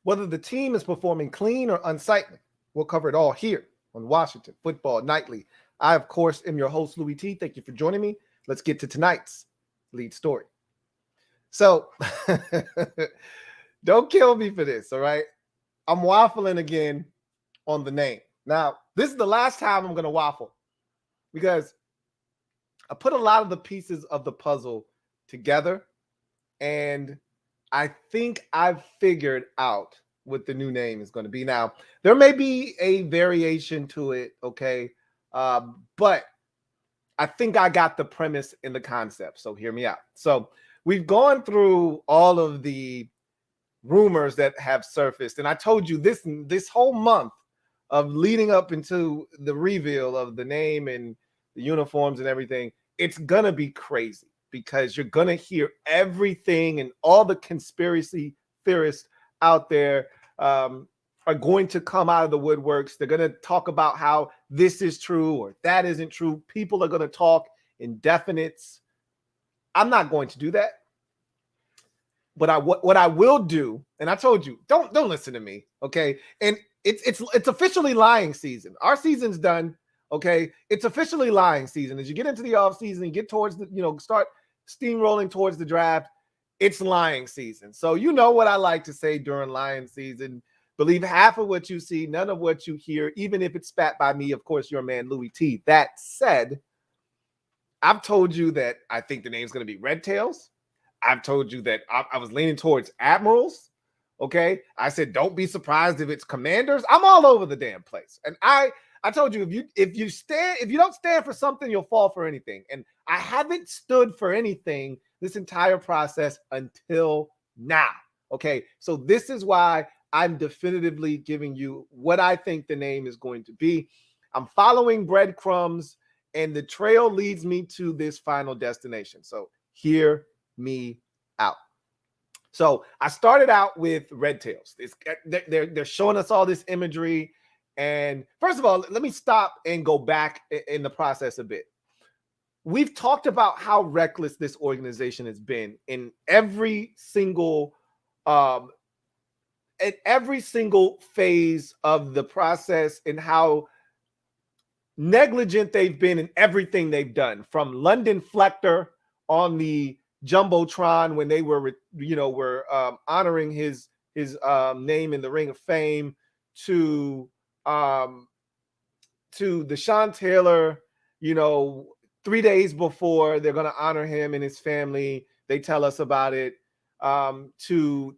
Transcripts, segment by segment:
whether the team is performing clean or unsightly. We'll cover it all here on Washington Football Nightly. I, of course, am your host, Louie T. Thank you for joining me. Let's get to tonight's lead story. So, don't kill me for this, all right? I'm waffling again on the name. Now, this is the last time I'm going to waffle because I put a lot of the pieces of the puzzle together, and I think I've figured out what the new name is going to be. Now, there may be a variation to it, okay? But I think I got the premise and the concept, so hear me out. So we've gone through all of the rumors that have surfaced, and I told you this whole month of leading up into the reveal of the name and the uniforms and everything, it's going to be crazy because you're going to hear everything, and all the conspiracy theorists out there are going to come out of the woodworks. They're going to talk about how this is true or that isn't true. People are going to talk in definites. I'm not going to do that. But what I will do, and I told you, don't listen to me, okay? And it's officially lying season. Our season's done, okay? It's officially lying season. As you get into the off season, you get towards the, start steamrolling towards the draft, it's lying season. So you know what I like to say during lying season: believe half of what you see, none of what you hear, even if it's spat by me, of course, your man Louie T. That said, I've told you that I think the name's going to be Red Tails. I've told you that I was leaning towards Admirals. Okay. I said, don't be surprised if it's Commanders. I'm all over the damn place. And I told you, if you don't stand for something, you'll fall for anything. And I haven't stood for anything this entire process until now. Okay. So this is why I'm definitively giving you what I think the name is going to be. I'm following breadcrumbs, and the trail leads me to this final destination. So hear me out. So I started out with Red Tails. They're showing us all this imagery. And first of all, let me stop and go back in the process a bit. We've talked about how reckless this organization has been in every single phase of the process, and how negligent they've been in everything they've done, from London Flector on the Jumbotron when they were honoring his name in the Ring of Fame, to Deshaun Taylor, 3 days before they're going to honor him and his family, they tell us about it, to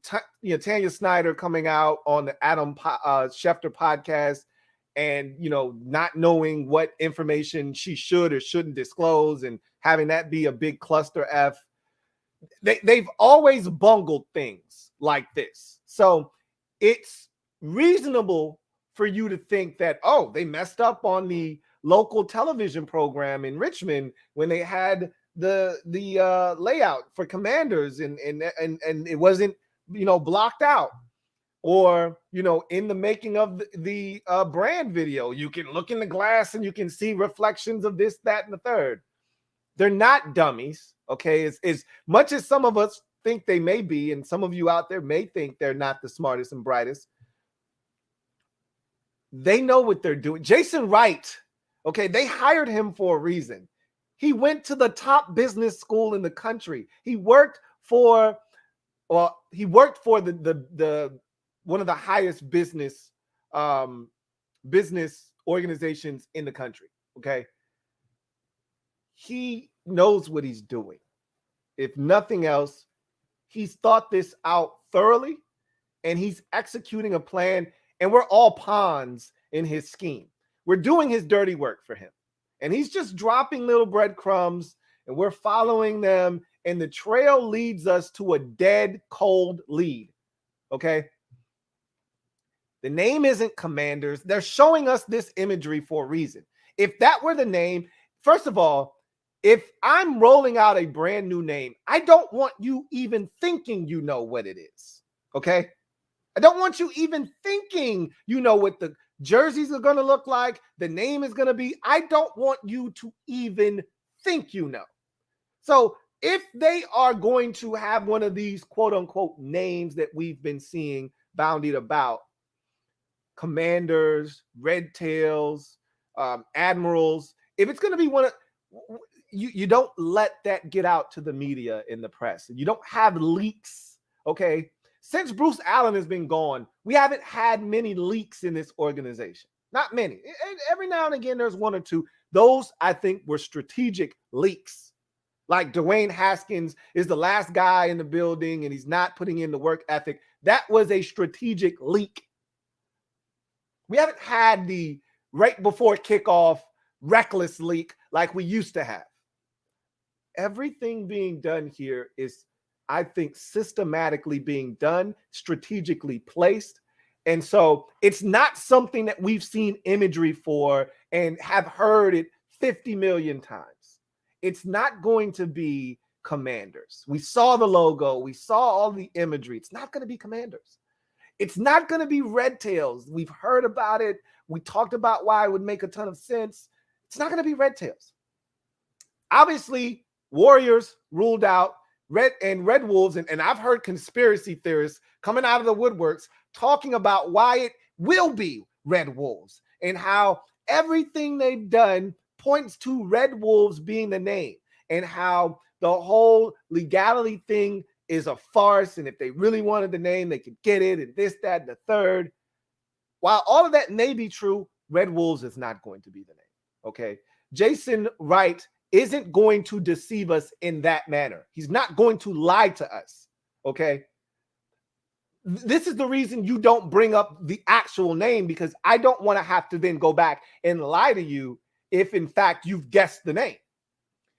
Tanya Snyder coming out on the Adam Schefter podcast and not knowing what information she should or shouldn't disclose, and having that be a big cluster F. They've always bungled things like this. So it's reasonable for you to think that, oh, they messed up on the local television program in Richmond when they had the layout for Commanders and it wasn't blocked out, or in the making of the brand video, you can look in the glass and you can see reflections of this, that, and the third. They're not dummies, okay? As much as some of us think they may be, and some of you out there may think they're not the smartest and brightest, they know what they're doing. Jason Wright, okay, they hired him for a reason. He went to the top business school in the country. He worked for the one of the highest business organizations in the country, okay? He knows what he's doing. If nothing else, he's thought this out thoroughly, and he's executing a plan, and we're all pawns in his scheme. We're doing his dirty work for him, and he's just dropping little breadcrumbs, and we're following them, and the trail leads us to a dead cold lead, okay? The name isn't Commanders. They're showing us this imagery for a reason. If that were the name, first of all, if I'm rolling out a brand new name, I don't want you even thinking you know what it is, okay? I don't want you even thinking what the jerseys are going to look like, the name is going to be. I don't want you to even think So if they are going to have one of these quote-unquote names that we've been seeing boundied about commanders, red tails, admirals. If it's going to be one of you don't let that get out to the media in the press. You don't have leaks, okay? Since Bruce Allen has been gone, we haven't had many leaks in this organization. Not many. Every now and again, there's one or two. Those, I think, were strategic leaks. Like Dwayne Haskins is the last guy in the building and he's not putting in the work ethic. That was a strategic leak. We haven't had the right before kickoff reckless leak like we used to have. Everything being done here is, I think, systematically being done, strategically placed. And so it's not something that we've seen imagery for and have heard it 50 million times. It's not going to be Commanders. We saw the logo. We saw all the imagery. It's not going to be Commanders. It's not going to be Red Tails. We've heard about it. We talked about why it would make a ton of sense. It's not going to be Red Tails. Obviously, Warriors ruled out, Red Wolves, and I've heard conspiracy theorists coming out of the woodworks talking about why it will be Red Wolves and how everything they've done points to Red Wolves being the name and how the whole legality thing is a farce. And if they really wanted the name, they could get it and this, that, and the third. While all of that may be true, Red Wolves is not going to be the name, okay? Jason Wright isn't going to deceive us in that manner. He's not going to lie to us, okay? This is the reason you don't bring up the actual name, because I don't want to have to then go back and lie to you if, in fact, you've guessed the name.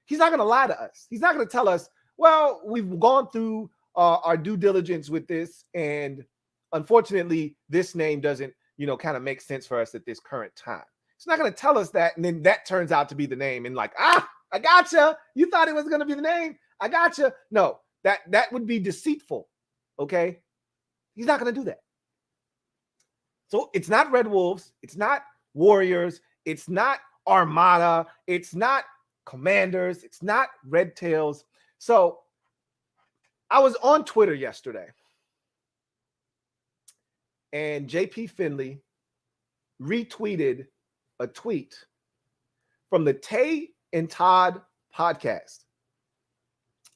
He's not going to lie to us. He's not going to tell us, well, we've gone through our due diligence with this, and unfortunately, this name doesn't, kind of make sense for us at this current time. He's not going to tell us that, and then that turns out to be the name, and like, I gotcha. You thought it was going to be the name. I gotcha. No, that would be deceitful, okay? He's not going to do that. So it's not Red Wolves. It's not Warriors. It's not Armada. It's not Commanders. It's not Red Tails. So I was on Twitter yesterday, and JP Finley retweeted a tweet from the Tay and Todd podcast.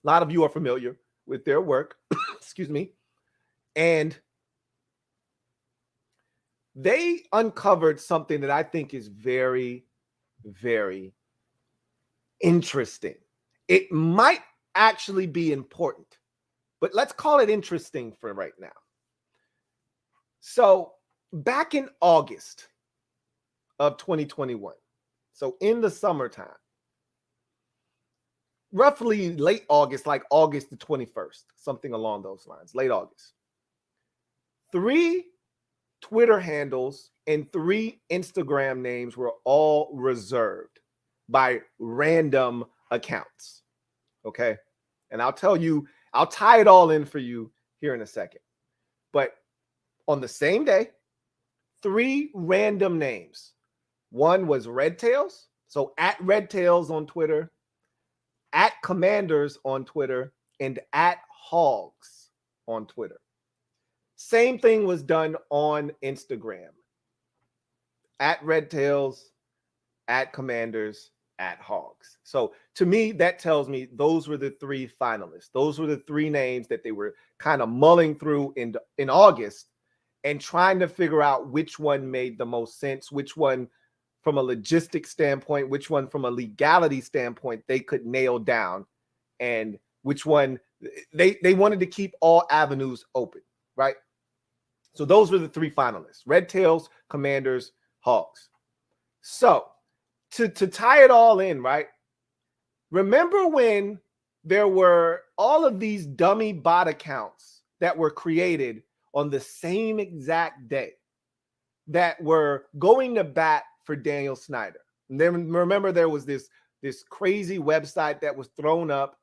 A lot of you are familiar with their work. Excuse me. And they uncovered something that I think is very, very interesting. It might actually be important, but let's call it interesting for right now. So back in August of 2021, so in the summertime, roughly late August, like August the 21st, something along those lines, late August, 3 Twitter handles and 3 Instagram names were all reserved by random accounts. Okay. And I'll tie it all in for you here in a second. But on the same day, 3 random names. One was Red Tails. So at Red Tails on Twitter, at Commanders on Twitter, and at Hogs on Twitter. Same thing was done on Instagram. At Red Tails, at Commanders, at Hogs. So to me, that tells me those were the 3 finalists. Those were the 3 names that they were kind of mulling through in August and trying to figure out which one made the most sense, which one from a logistic standpoint, which one from a legality standpoint they could nail down, and which one they wanted to keep all avenues open, right? So those were the 3 finalists: Red Tails, Commanders, Hogs. So to tie it all in, right? Remember when there were all of these dummy bot accounts that were created on the same exact day that were going to bat for Daniel Snyder? And then remember there was this crazy website that was thrown up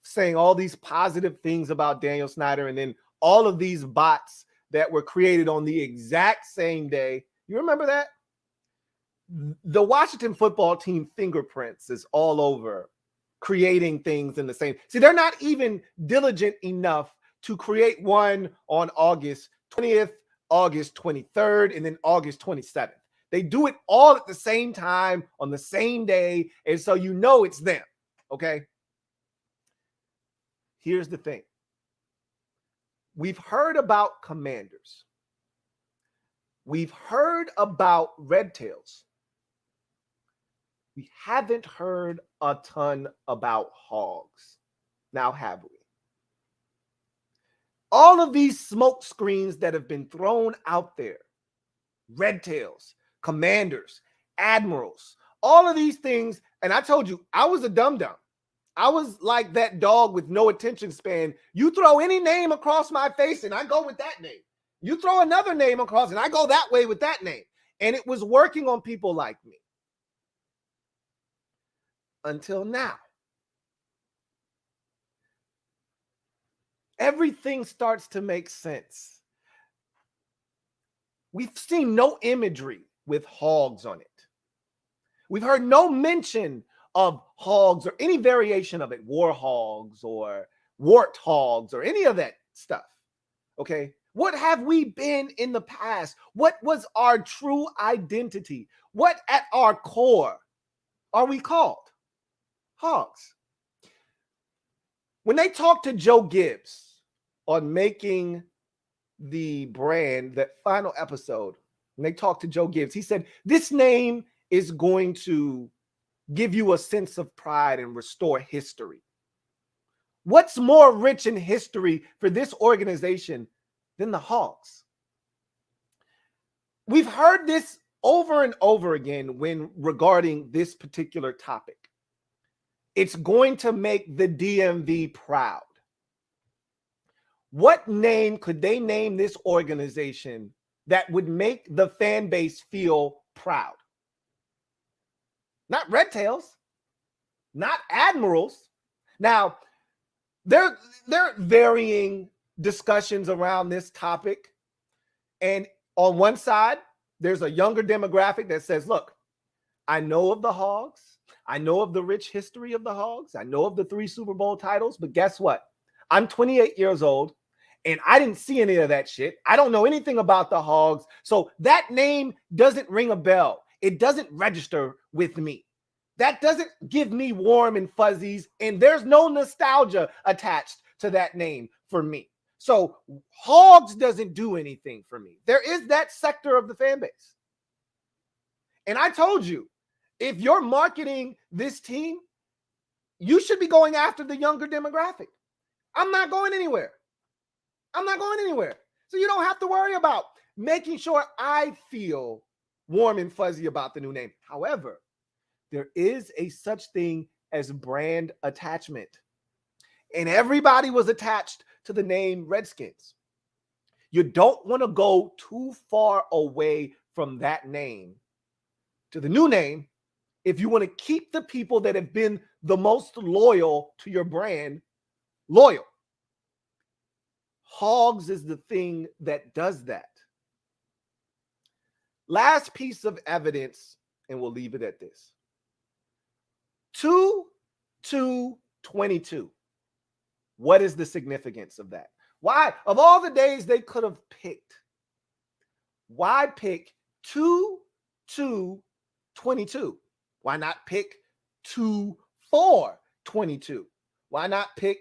saying all these positive things about Daniel Snyder, and then all of these bots that were created on the exact same day. You remember that? The Washington football team fingerprints is all over creating things in the same. See, they're not even diligent enough to create one on August 20th, August 23rd, and then August 27th. They do it all at the same time on the same day, and so you know it's them, okay? Here's the thing. We've heard about Commanders. We've heard about Red Tails. We haven't heard a ton about Hogs. Now, have we? All of these smoke screens that have been thrown out there, Red Tails, Commanders, Admirals, all of these things, and I told you, I was a dum-dum. I was like that dog with no attention span. You throw any name across my face and I go with that name. You throw another name across and I go that way with that name. And it was working on people like me. Until now. Everything starts to make sense. We've seen no imagery with hogs on it. We've heard no mention of hogs or any variation of it, war hogs or wart hogs or any of that stuff. Okay. What have we been in the past? What was our true identity? What at our core are we called? Hogs. When they talked to Joe Gibbs on making the brand, that final episode, when they talked to Joe Gibbs, he said, this name is going to give you a sense of pride and restore history. What's more rich in history for this organization than the Hogs? We've heard this over and over again when regarding this particular topic. It's going to make the DMV proud. What name could they name this organization that would make the fan base feel proud? Not Red Tails, not Admirals. Now, there are varying discussions around this topic. And on one side, there's a younger demographic that says, look, I know of the Hogs. I know of the rich history of the Hogs. I know of the 3 Super Bowl titles. But guess what? I'm 28 years old, and I didn't see any of that shit. I don't know anything about the Hogs. So that name doesn't ring a bell. It doesn't register with me. That doesn't give me warm and fuzzies, and there's no nostalgia attached to that name for me. So Hogs doesn't do anything for me. There is that sector of the fan base. And I told you, if you're marketing this team, you should be going after the younger demographic. I'm not going anywhere. I'm not going anywhere. So you don't have to worry about making sure I feel warm and fuzzy about the new name. However, there is a such thing as brand attachment. And everybody was attached to the name Redskins. You don't want to go too far away from that name to the new name if you want to keep the people that have been the most loyal to your brand loyal. Hogs is the thing that does that. Last piece of evidence, and we'll leave it at this. 2-2-22. What is the significance of that? Why, of all the days they could have picked, why pick 2-2-22? Why not pick 2-4-22? Why not pick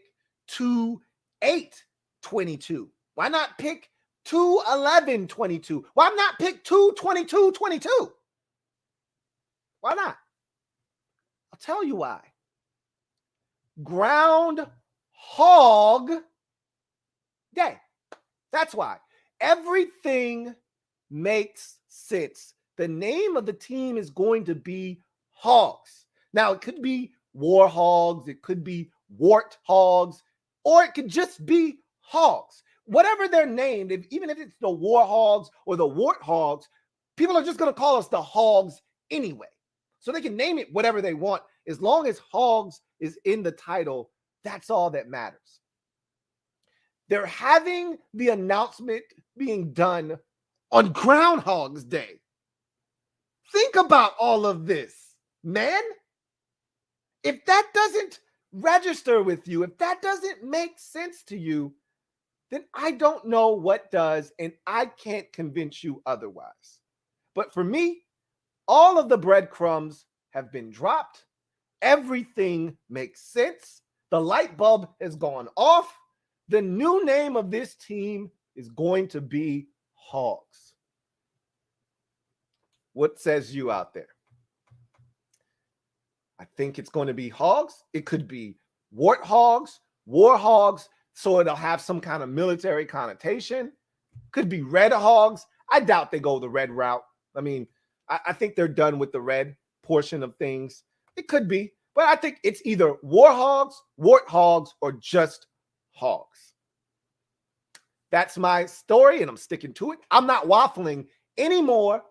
2-8-22? Why not pick 2-11-22? Why not pick 2-22-22? Why not? I'll tell you why. Groundhog Day. That's why. Everything makes sense. The name of the team is going to be Hogs. Now, it could be War Hogs, it could be Wart Hogs, or it could just be Hogs. Whatever they're named, even if it's the War Hogs or the Wart Hogs, people are just going to call us the Hogs anyway. So they can name it whatever they want. As long as Hogs is in the title, that's all that matters. They're having the announcement being done on Groundhog's Day. Think about all of this, man. If that doesn't register with you, if that doesn't make sense to you, then I don't know what does, and I can't convince you otherwise. But for me, all of the breadcrumbs have been dropped. Everything makes sense. The light bulb has gone off. The new name of this team is going to be Hogs. What says you out there? I think it's going to be Hogs. It could be Warthogs, Warhogs, so it'll have some kind of military connotation. Could be Red Hogs. I doubt they go the red route. I mean, I think they're done with the red portion of things. It could be, but I think it's either Warhogs, Warthogs, or just Hogs. That's my story, and I'm sticking to it. I'm not waffling anymore.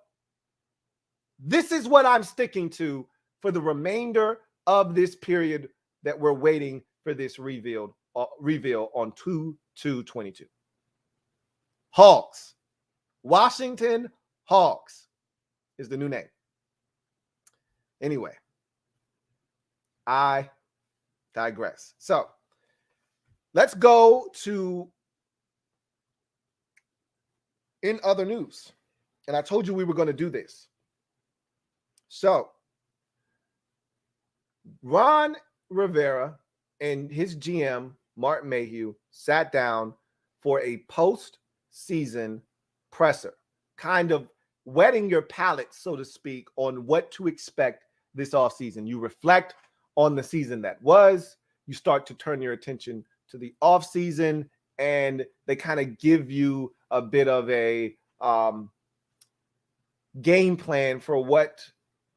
This is what I'm sticking to for the remainder of this period that we're waiting for this reveal on 2/2/22. Hogs. Washington Hogs is the new name. Anyway, I digress. So let's go to in other news. And I told you we were going to do this. So Ron Rivera and his GM, Martin Mayhew, sat down for a post-season presser, kind of wetting your palate, so to speak, on what to expect this offseason. You reflect on the season that was, you start to turn your attention to the offseason, and they kind of give you a bit of a game plan for what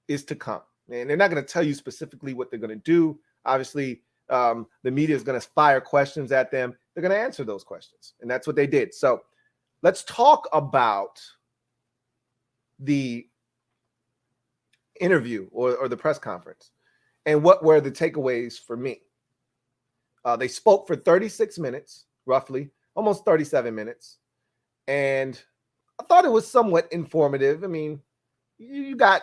is to come. And they're not going to tell you specifically what they're going to do. Obviously, the media is going to fire questions at them. They're going to answer those questions. And that's what they did. So let's talk about the interview or the press conference and what were the takeaways for me. They spoke for 36 minutes, roughly, almost 37 minutes. And I thought it was somewhat informative. I mean, you got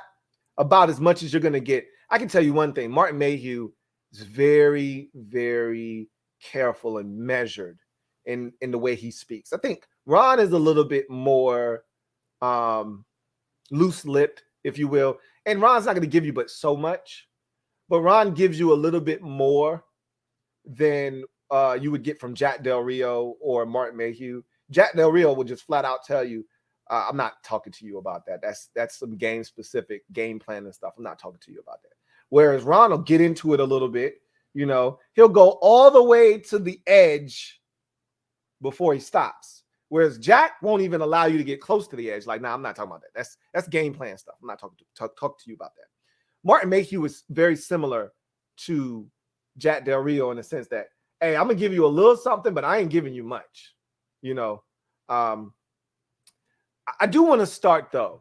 about as much as you're going to get. I can tell you one thing. Martin Mayhew is very, very careful and measured in the way he speaks. I think Ron is a little bit more loose-lipped, if you will. And Ron's not going to give you but so much. But Ron gives you a little bit more than you would get from Jack Del Rio or Martin Mayhew. Jack Del Rio will just flat out tell you, I'm not talking to you about that. That's some game-specific game plan and stuff. I'm not talking to you about that. Whereas Ron will get into it a little bit. You know, he'll go all the way to the edge before he stops. Whereas Jack won't even allow you to get close to the edge. Like, nah, I'm not talking about that. That's game plan stuff. I'm not talking to talk to you about that. Martin Mayhew was very similar to Jack Del Rio in the sense that, hey, I'm gonna give you a little something, but I ain't giving you much. You know, I do want to start though,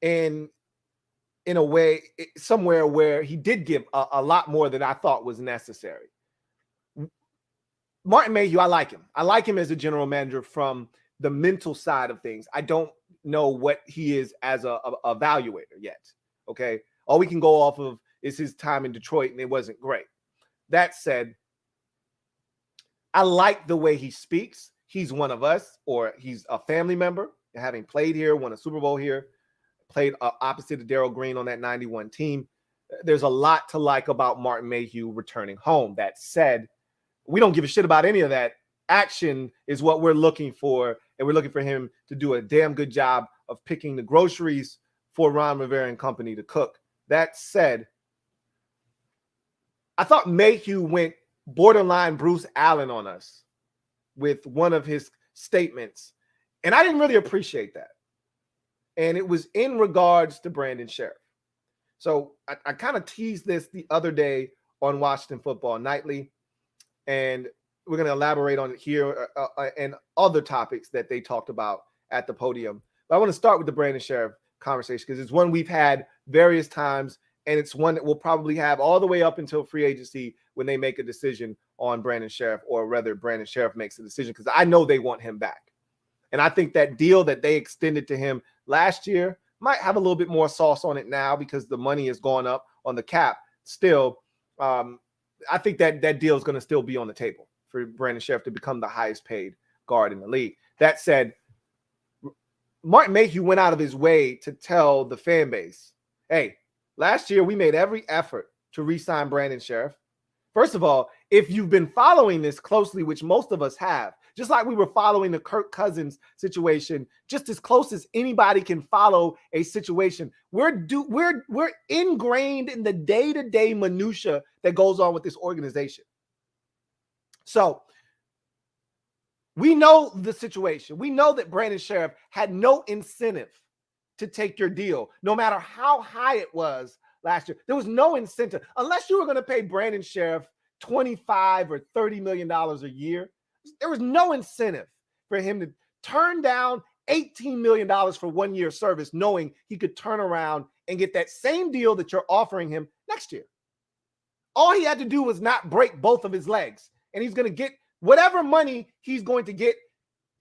in a way, somewhere where he did give a lot more than I thought was necessary. Martin Mayhew, I like him. I like him as a general manager from the mental side of things. I don't know what he is as a evaluator yet. Okay, all we can go off of is his time in Detroit, and it wasn't great. That said, I like the way he speaks. He's one of us, or he's a family member, having played here, won a Super Bowl here, played opposite of Darryl Green on that 91 team. There's a lot to like about Martin Mayhew returning home. That said, we don't give a shit about any of that. Action is what we're looking for, and we're looking for him to do a damn good job of picking the groceries for Ron Rivera and company to cook. That said, I thought Mayhew went borderline Bruce Allen on us with one of his statements, and I didn't really appreciate that. And it was in regards to Brandon Sheriff. So I kind of teased this the other day on Washington Football Nightly, and we're going to elaborate on it here and other topics that they talked about at the podium. But I want to start with the Brandon Sheriff conversation because it's one we've had various times, and it's one that we'll probably have all the way up until free agency when they make a decision on Brandon Sheriff, or rather Brandon Sheriff makes a decision, because I know they want him back. And I think that deal that they extended to him last year might have a little bit more sauce on it now because the money has gone up on the cap. Still, I think that deal is going to still be on the table for Brandon Sheriff to become the highest paid guard in the league. That said, Martin Mayhew went out of his way to tell the fan base, hey, last year we made every effort to re-sign Brandon Sheriff. First of all, if you've been following this closely, which most of us have, just like we were following the Kirk Cousins situation, just as close as anybody can follow a situation, we're ingrained in the day-to-day minutia that goes on with this organization. So we know the situation. We know that Brandon Sheriff had no incentive to take your deal, no matter how high it was last year. There was no incentive. Unless you were going to pay Brandon Sheriff $25 or $30 million a year, there was no incentive for him to turn down $18 million for 1 year service, knowing he could turn around and get that same deal that you're offering him next year. All he had to do was not break both of his legs, and he's going to get whatever money he's going to get.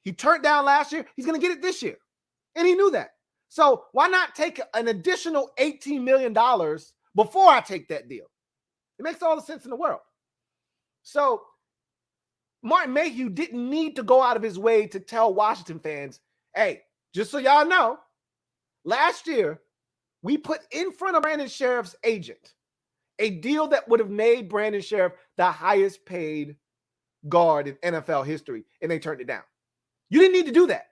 He turned down last year, he's going to get it this year. And he knew that. So why not take an additional $18 million before I take that deal? It makes all the sense in the world. So Martin Mayhew didn't need to go out of his way to tell Washington fans, hey, just so y'all know, last year we put in front of Brandon Sheriff's agent a deal that would have made Brandon Sheriff the highest paid guard in NFL history, and they turned it down. You didn't need to do that.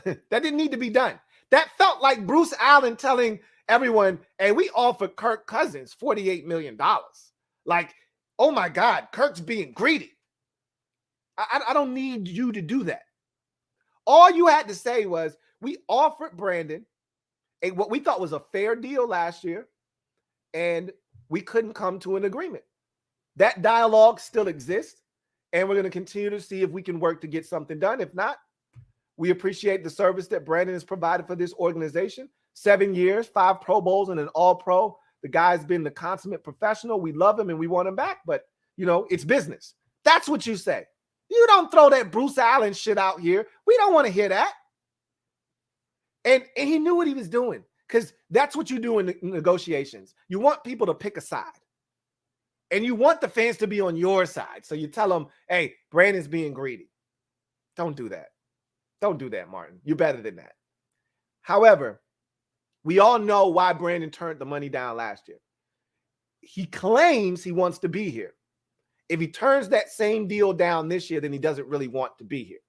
That didn't need to be done. That felt like Bruce Allen telling everyone, hey, we offered Kirk Cousins $48 million. Like, oh my God, Kirk's being greedy. I don't need you to do that. All you had to say was, we offered Brandon what we thought was a fair deal last year, and we couldn't come to an agreement. That dialogue still exists, and we're going to continue to see if we can work to get something done. If not, we appreciate the service that Brandon has provided for this organization. 7 years, 5 Pro Bowls, and an All-Pro. The guy's been the consummate professional. We love him, and we want him back, but, you know, it's business. That's what you say. You don't throw that Bruce Allen shit out here. We don't want to hear that. And he knew what he was doing, because that's what you do in negotiations. You want people to pick a side. And you want the fans to be on your side. So you tell them, hey, Brandon's being greedy. Don't do that. Don't do that, Martin. You're better than that. However, we all know why Brandon turned the money down last year. He claims he wants to be here. If he turns that same deal down this year, then he doesn't really want to be here.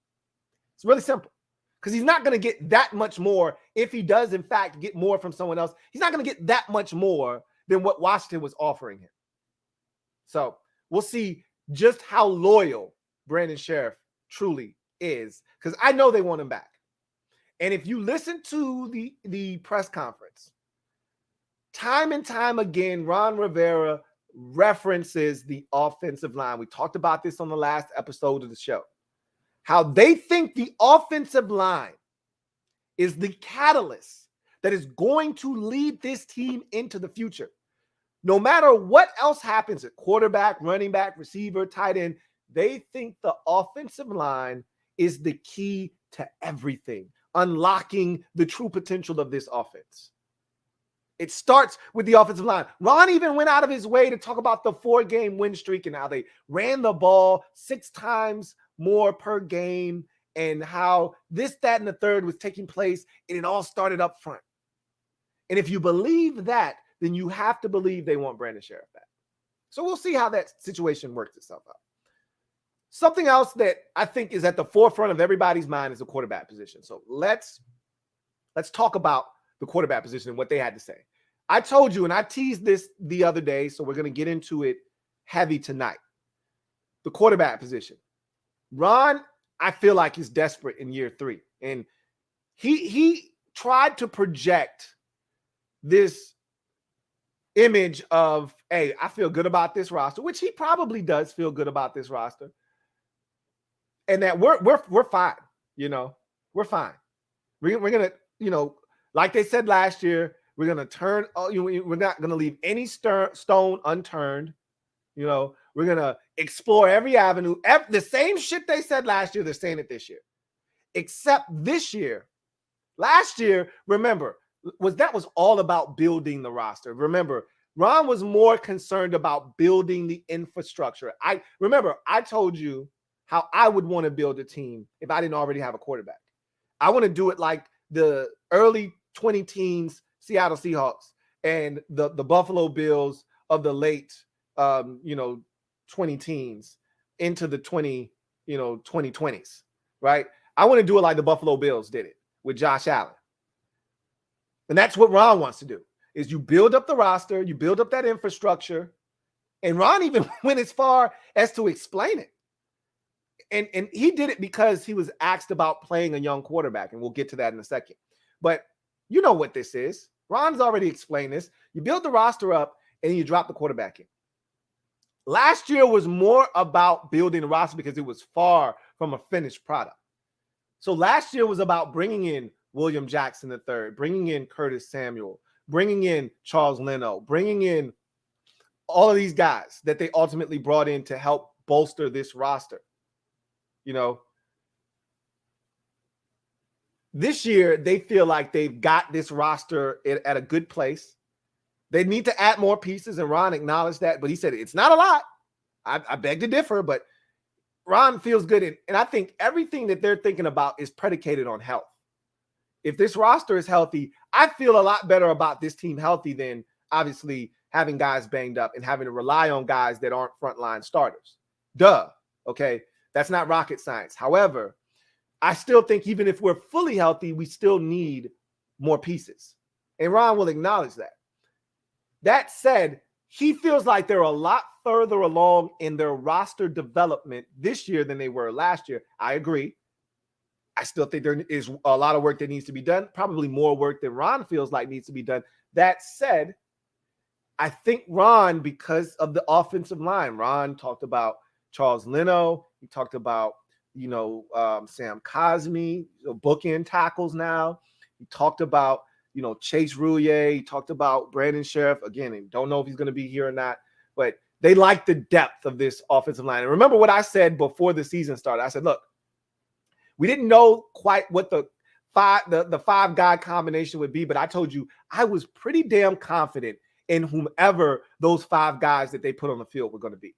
It's really simple, because he's not going to get that much more. If he does, in fact, get more from someone else, he's not going to get that much more than what Washington was offering him. So we'll see just how loyal Brandon Sheriff truly is, because I know they want him back. And if you listen to the press conference, time and time again, Ron Rivera references the offensive line. We talked about this on the last episode of the show, how they think the offensive line is the catalyst that is going to lead this team into the future. No matter what else happens at quarterback, running back, receiver, tight end, they think the offensive line is the key to everything, unlocking the true potential of this offense. It starts with the offensive line. Ron even went out of his way to talk about the 4-game win streak and how they ran the ball 6 times more per game, and how this, that, and the third was taking place, and it all started up front. And if you believe that, then you have to believe they want Brandon Sheriff back. So we'll see how that situation works itself out. Something else that I think is at the forefront of everybody's mind is the quarterback position. So let's talk about the quarterback position and what they had to say. I told you, and I teased this the other day, so we're going to get into it heavy tonight. The quarterback position. Ron, I feel like, is desperate in year 3. And he tried to project this image of, hey, I feel good about this roster, which he probably does feel good about this roster. And that we're fine, you know. We're fine. We're going to, you know, like they said last year, we're going to turn, we're not going to leave any stone unturned. You know, we're going to explore every avenue. The same shit they said last year, they're saying it this year. Except this year. Last year, remember, that was all about building the roster. Remember, Ron was more concerned about building the infrastructure. I told you how I would want to build a team if I didn't already have a quarterback. I want to do it like the early 20 teens Seattle Seahawks and the Buffalo Bills of the late 20 teens into the 2020s, right? I want to do it like the Buffalo Bills did it with Josh Allen. And that's what Ron wants to do, is you build up the roster, you build up that infrastructure. And Ron even went as far as to explain it. And he did it because he was asked about playing a young quarterback, and we'll get to that in a second. But you know what this is. Ron's already explained this. You build the roster up, and you drop the quarterback in. Last year was more about building the roster because it was far from a finished product. So last year was about bringing in William Jackson III, bringing in Curtis Samuel, bringing in Charles Leno, bringing in all of these guys that they ultimately brought in to help bolster this roster. This year, they feel like they've got this roster at a good place. They need to add more pieces, and Ron acknowledged that, but he said it's not a lot. I beg to differ, but Ron feels good. And I think everything that they're thinking about is predicated on health. If this roster is healthy, I feel a lot better about this team healthy than obviously having guys banged up and having to rely on guys that aren't frontline starters. Duh. Okay. That's not rocket science. However, I still think even if we're fully healthy, we still need more pieces. And Ron will acknowledge that. That said, he feels like they're a lot further along in their roster development this year than they were last year. I agree. I still think there is a lot of work that needs to be done, probably more work than Ron feels like needs to be done. That said, I think Ron, because of the offensive line, Ron talked about Charles Leno. He talked about, Sam Cosmi, bookend tackles now. He talked about, Chase Roullier. He talked about Brandon Sheriff. Again, I don't know if he's going to be here or not, but they like the depth of this offensive line. And remember what I said before the season started. I said, look, we didn't know quite what the five guy combination would be, but I told you I was pretty damn confident in whomever those five guys that they put on the field were going to be.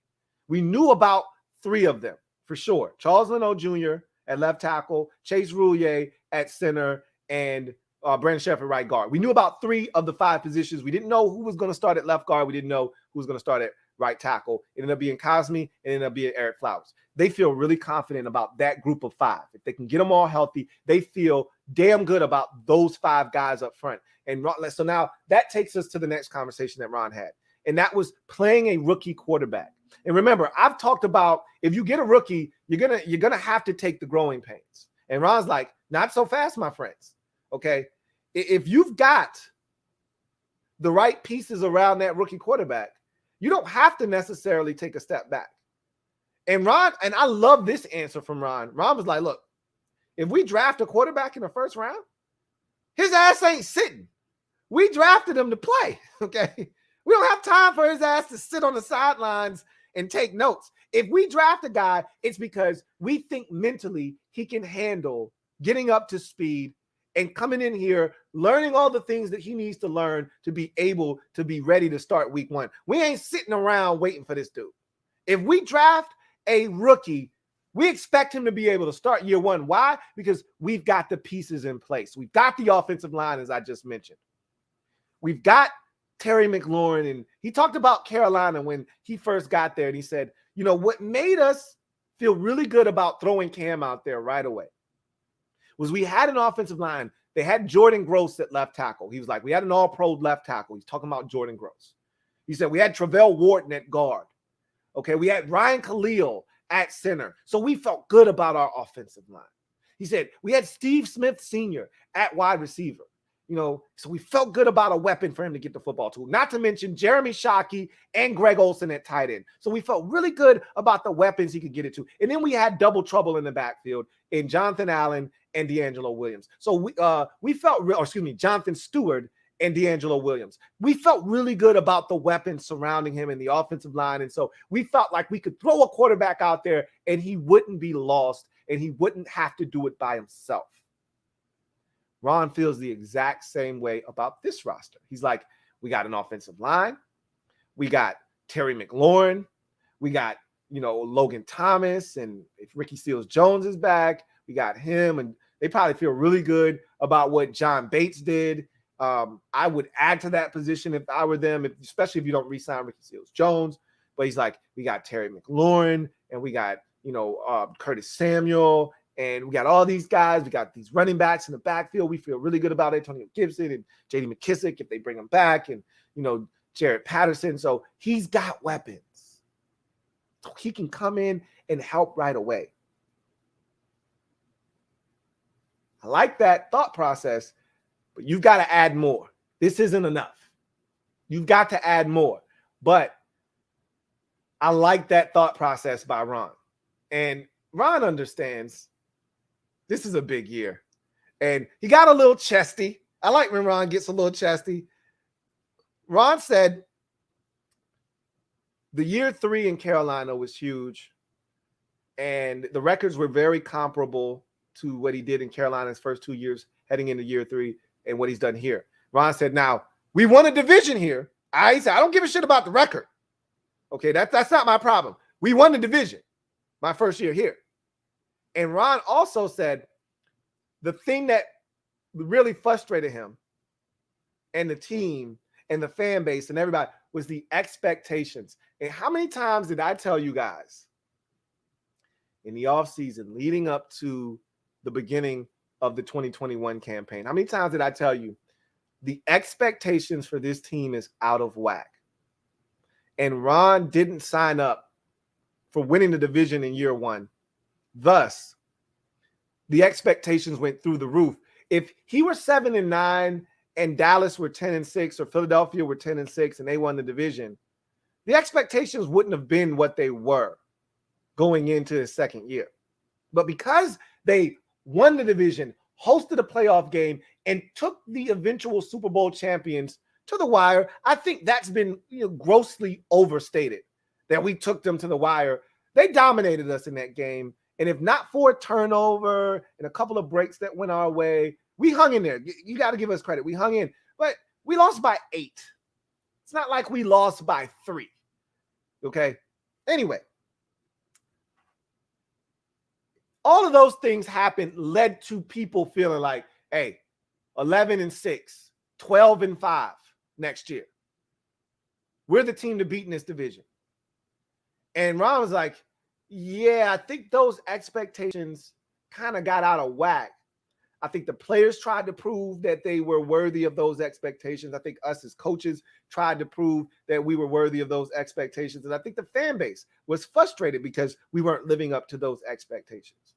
We knew about three of them for sure. Charles Leno Jr. at left tackle, Chase Roullier at center, and Brandon Sheriff at right guard. We knew about three of the five positions. We didn't know who was going to start at left guard. We didn't know who was going to start at right tackle. It ended up being Cosmi, and it ended up being Eric Flowers. They feel really confident about that group of five. If they can get them all healthy, they feel damn good about those five guys up front. And so now that takes us to the next conversation that Ron had, and that was playing a rookie quarterback. And remember, I've talked about if you get a rookie, you're gonna have to take the growing pains. And Ron's like, not so fast, my friends. Okay, if you've got the right pieces around that rookie quarterback, you don't have to necessarily take a step back. And Ron, and I love this answer from Ron. Ron was like, look, if we draft a quarterback in the first round, his ass ain't sitting. We drafted him to play, okay? We don't have time for his ass to sit on the sidelines and take notes. If we draft a guy, it's because we think mentally he can handle getting up to speed and coming in here, learning all the things that he needs to learn to be able to be ready to start week one. We ain't sitting around waiting for this dude. If we draft a rookie, we expect him to be able to start year one. Why? Because we've got the pieces in place. We've got the offensive line, as I just mentioned. We've got Terry McLaurin, and he talked about Carolina when he first got there, and he said, what made us feel really good about throwing Cam out there right away was we had an offensive line. They had Jordan Gross at left tackle. He was like, we had an all-pro left tackle. He's talking about Jordan Gross. He said, we had Travell Wharton at guard. Okay, we had Ryan Khalil at center. So we felt good about our offensive line. He said, we had Steve Smith Sr. at wide receiver. So we felt good about a weapon for him to get the football to. Not to mention Jeremy Shockey and Greg Olsen at tight end. So we felt really good about the weapons he could get it to. And then we had double trouble in the backfield in Jonathan Allen and D'Angelo Williams. So we felt, Jonathan Stewart and D'Angelo Williams. We felt really good about the weapons surrounding him in the offensive line. And so we felt like we could throw a quarterback out there and he wouldn't be lost and he wouldn't have to do it by himself. Ron feels the exact same way about this roster. He's like, we got an offensive line. We got Terry McLaurin. We got, Logan Thomas. And if Ricky Seals-Jones is back, we got him. And they probably feel really good about what John Bates did. I would add to that position if I were them, especially if you don't re-sign Ricky Seals-Jones. But he's like, we got Terry McLaurin, and we got, Curtis Samuel, and we got all these guys. We got these running backs in the backfield. We feel really good about Antonio Gibson and J.D. McKissick if they bring him back, and, Jared Patterson. So he's got weapons. So he can come in and help right away. I like that thought process, but you've got to add more. This isn't enough. You've got to add more. But I like that thought process by Ron. And Ron understands this is a big year. And he got a little chesty. I like when Ron gets a little chesty. Ron said the year 3 in Carolina was huge. And the records were very comparable to what he did in Carolina's first 2 years heading into year 3 and what he's done here. Ron said, now, we won a division here. He said, I don't give a shit about the record. Okay, that's not my problem. We won the division my first year here. And Ron also said the thing that really frustrated him and the team and the fan base and everybody was the expectations. And how many times did I tell you guys in the offseason leading up to the beginning of the 2021 campaign? How many times did I tell you the expectations for this team is out of whack? And Ron didn't sign up for winning the division in year 1. Thus, the expectations went through the roof. If he were 7-9 and Dallas were 10-6 or Philadelphia were 10-6 and they won the division, the expectations wouldn't have been what they were going into the second year. But because they won the division, hosted a playoff game, and took the eventual Super Bowl champions to the wire, I think that's been grossly overstated, that we took them to the wire. They dominated us in that game. And if not for a turnover and a couple of breaks that went our way, we hung in there. You got to give us credit. We hung in. But we lost by 8. It's not like we lost by 3. Okay? Anyway, all of those things happened, led to people feeling like, hey, 11-6, 12-5 next year. We're the team to beat in this division. And Ron was like, yeah, I think those expectations kind of got out of whack. I think the players tried to prove that they were worthy of those expectations. I think us as coaches tried to prove that we were worthy of those expectations. And I think the fan base was frustrated because we weren't living up to those expectations.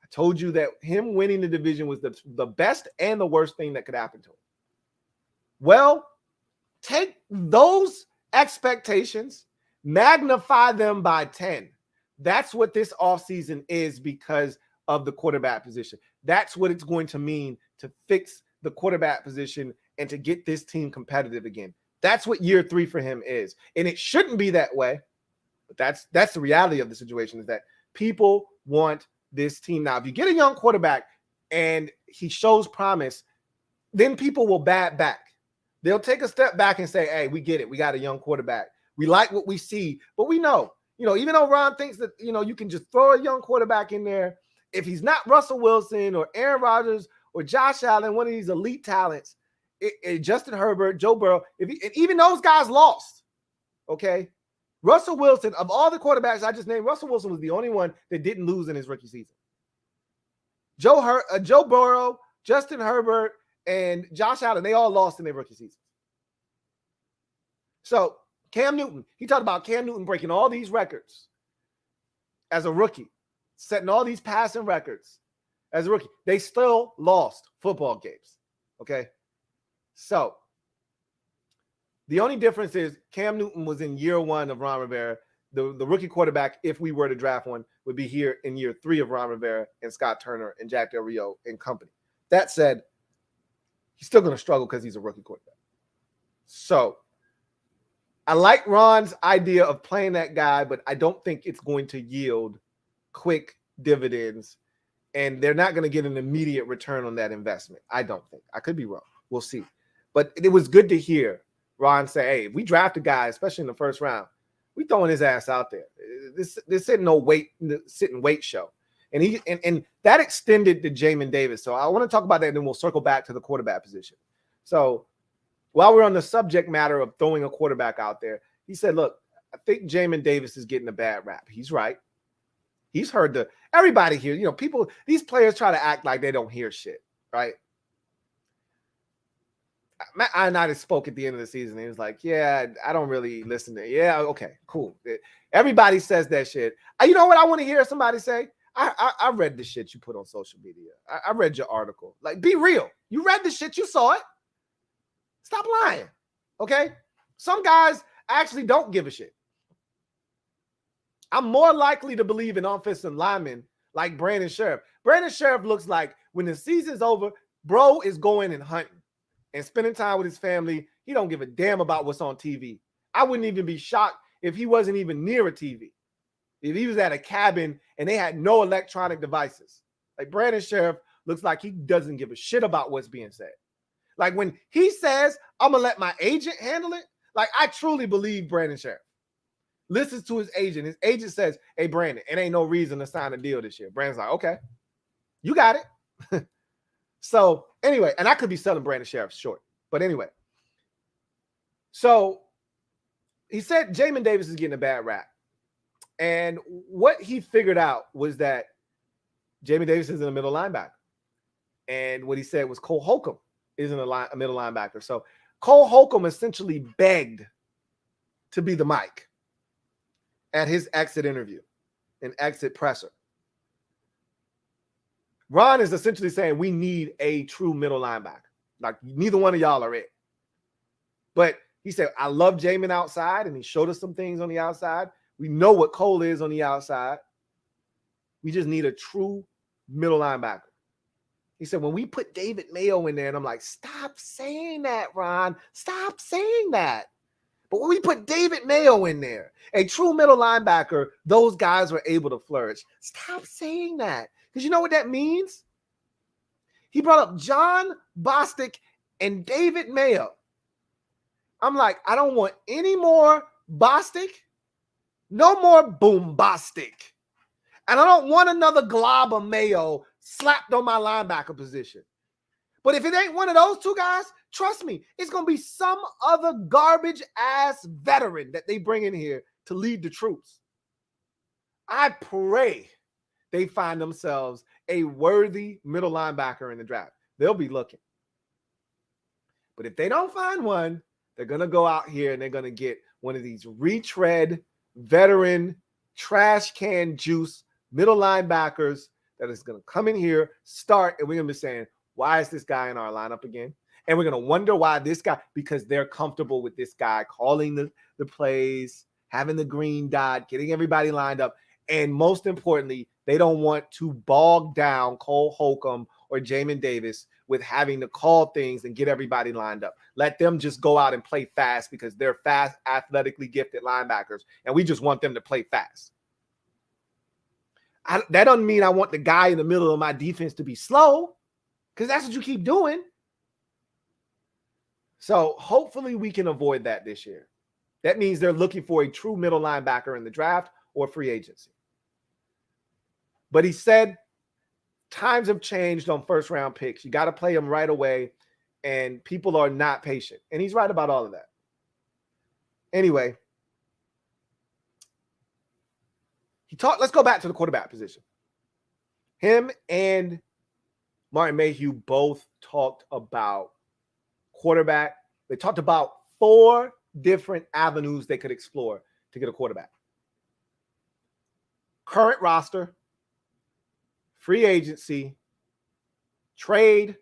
I told you that him winning the division was the best and the worst thing that could happen to him. Well, take those expectations, magnify them by 10. That's what this offseason is because of the quarterback position. That's what it's going to mean to fix the quarterback position and to get this team competitive again. That's what year 3 for him is. And it shouldn't be that way. But that's the reality of the situation, is that people want this team. Now, if you get a young quarterback and he shows promise, then people will bat back. They'll take a step back and say, hey, we get it. We got a young quarterback. We like what we see, but we know, even though Ron thinks that, you can just throw a young quarterback in there. If he's not Russell Wilson or Aaron Rodgers or Josh Allen, one of these elite talents, Justin Herbert, Joe Burrow, and even those guys lost, okay? Russell Wilson, of all the quarterbacks I just named, Russell Wilson was the only one that didn't lose in his rookie season. Joe Burrow, Justin Herbert, and Josh Allen, they all lost in their rookie season. So Cam Newton, he talked about Cam Newton breaking all these records as a rookie, setting all these passing records as a rookie. They still lost football games, okay? So the only difference is Cam Newton was in year 1 of Ron Rivera. The rookie quarterback, if we were to draft one, would be here in year 3 of Ron Rivera and Scott Turner and Jack Del Rio and company. That said, he's still going to struggle because he's a rookie quarterback. So I like Ron's idea of playing that guy, but I don't think it's going to yield quick dividends, and they're not going to get an immediate return on that investment. I don't think. I could be wrong. We'll see. But it was good to hear Ron say, hey, if we draft a guy, especially in the first round, we throwing his ass out there. This isn't no sit and wait show. And that extended to Jamin Davis. So I want to talk about that, and then we'll circle back to the quarterback position. So while we're on the subject matter of throwing a quarterback out there, he said, look, I think Jamin Davis is getting a bad rap. He's right. He's heard everybody here, these players try to act like they don't hear shit, right? Matt Ioannidis spoke at the end of the season. He was like, yeah, I don't really listen to it. Yeah, okay, cool. Everybody says that shit. You know what I want to hear somebody say? I read the shit you put on social media. I read your article. Like, be real. You read the shit. You saw it. Stop lying, okay? Some guys actually don't give a shit. I'm more likely to believe in offensive linemen like Brandon Sheriff. Brandon Sheriff looks like when the season's over, bro is going and hunting and spending time with his family. He don't give a damn about what's on TV. I wouldn't even be shocked if he wasn't even near a TV. If he was at a cabin and they had no electronic devices. Like, Brandon Sheriff looks like he doesn't give a shit about what's being said. Like, when he says, I'm going to let my agent handle it, like, I truly believe Brandon Sheriff listens to his agent. His agent says, hey, Brandon, it ain't no reason to sign a deal this year. Brandon's like, okay, you got it. So anyway, and I could be selling Brandon Sheriff short. But anyway, so he said Jamin Davis is getting a bad rap. And what he figured out was that Jamin Davis is a middle linebacker. And what he said was Cole Holcomb isn't a middle linebacker. So Cole Holcomb essentially begged to be the mic at his exit interview, an exit presser. Ron is essentially saying we need a true middle linebacker. Like, neither one of y'all are it. But he said, I love Jamin outside, and he showed us some things on the outside. We know what Cole is on the outside. We just need a true middle linebacker. He said, when we put David Mayo in there, and I'm like, stop saying that, Ron. Stop saying that. But when we put David Mayo in there, a true middle linebacker, those guys were able to flourish. Stop saying that. Because you know what that means? He brought up John Bostic and David Mayo. I'm like, I don't want any more Bostic, no more Boombastic. And I don't want another glob of Mayo slapped on my linebacker position. But if it ain't one of those two guys, trust me, it's going to be some other garbage-ass veteran that they bring in here to lead the troops. I pray they find themselves a worthy middle linebacker in the draft. They'll be looking. But if they don't find one, they're going to go out here and they're going to get one of these retread, veteran, trash can juice middle linebackers that is going to come in here, start, and we're going to be saying, why is this guy in our lineup again? And we're going to wonder why this guy, because they're comfortable with this guy calling the plays, having the green dot, getting everybody lined up. And most importantly, they don't want to bog down Cole Holcomb or Jamin Davis with having to call things and get everybody lined up. Let them just go out and play fast because they're fast, athletically gifted linebackers, and we just want them to play fast. That doesn't mean I want the guy in the middle of my defense to be slow, because that's what you keep doing. So hopefully we can avoid that this year. That means they're looking for a true middle linebacker in the draft or free agency. But he said times have changed on first-round picks. You got to play them right away, and people are not patient. And he's right about all of that. Anyway, let's go back to the quarterback position. Him and Martin Mayhew both talked about quarterback. They talked about 4 different avenues they could explore to get a quarterback. Current roster, free agency, trade,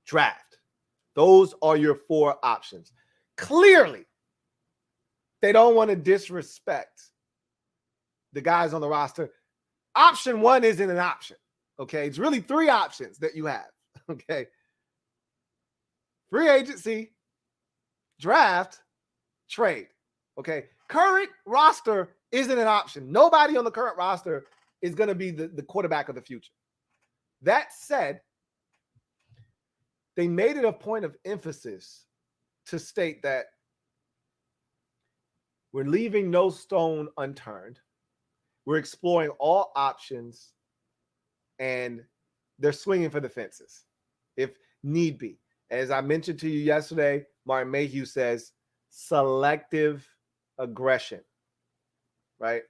draft. Those are your 4 options. Clearly, they don't want to disrespect the guys on the roster. Option 1 isn't an option. Okay, it's really 3 options that you have. Okay, free agency, draft, trade. Okay, current roster isn't an option. Nobody on the current roster is going to be the quarterback of the future. That said, they made it a point of emphasis to state that we're leaving no stone unturned. We're exploring all options, and they're swinging for the fences if need be. As I mentioned to you yesterday, Martin Mayhew says selective aggression, right?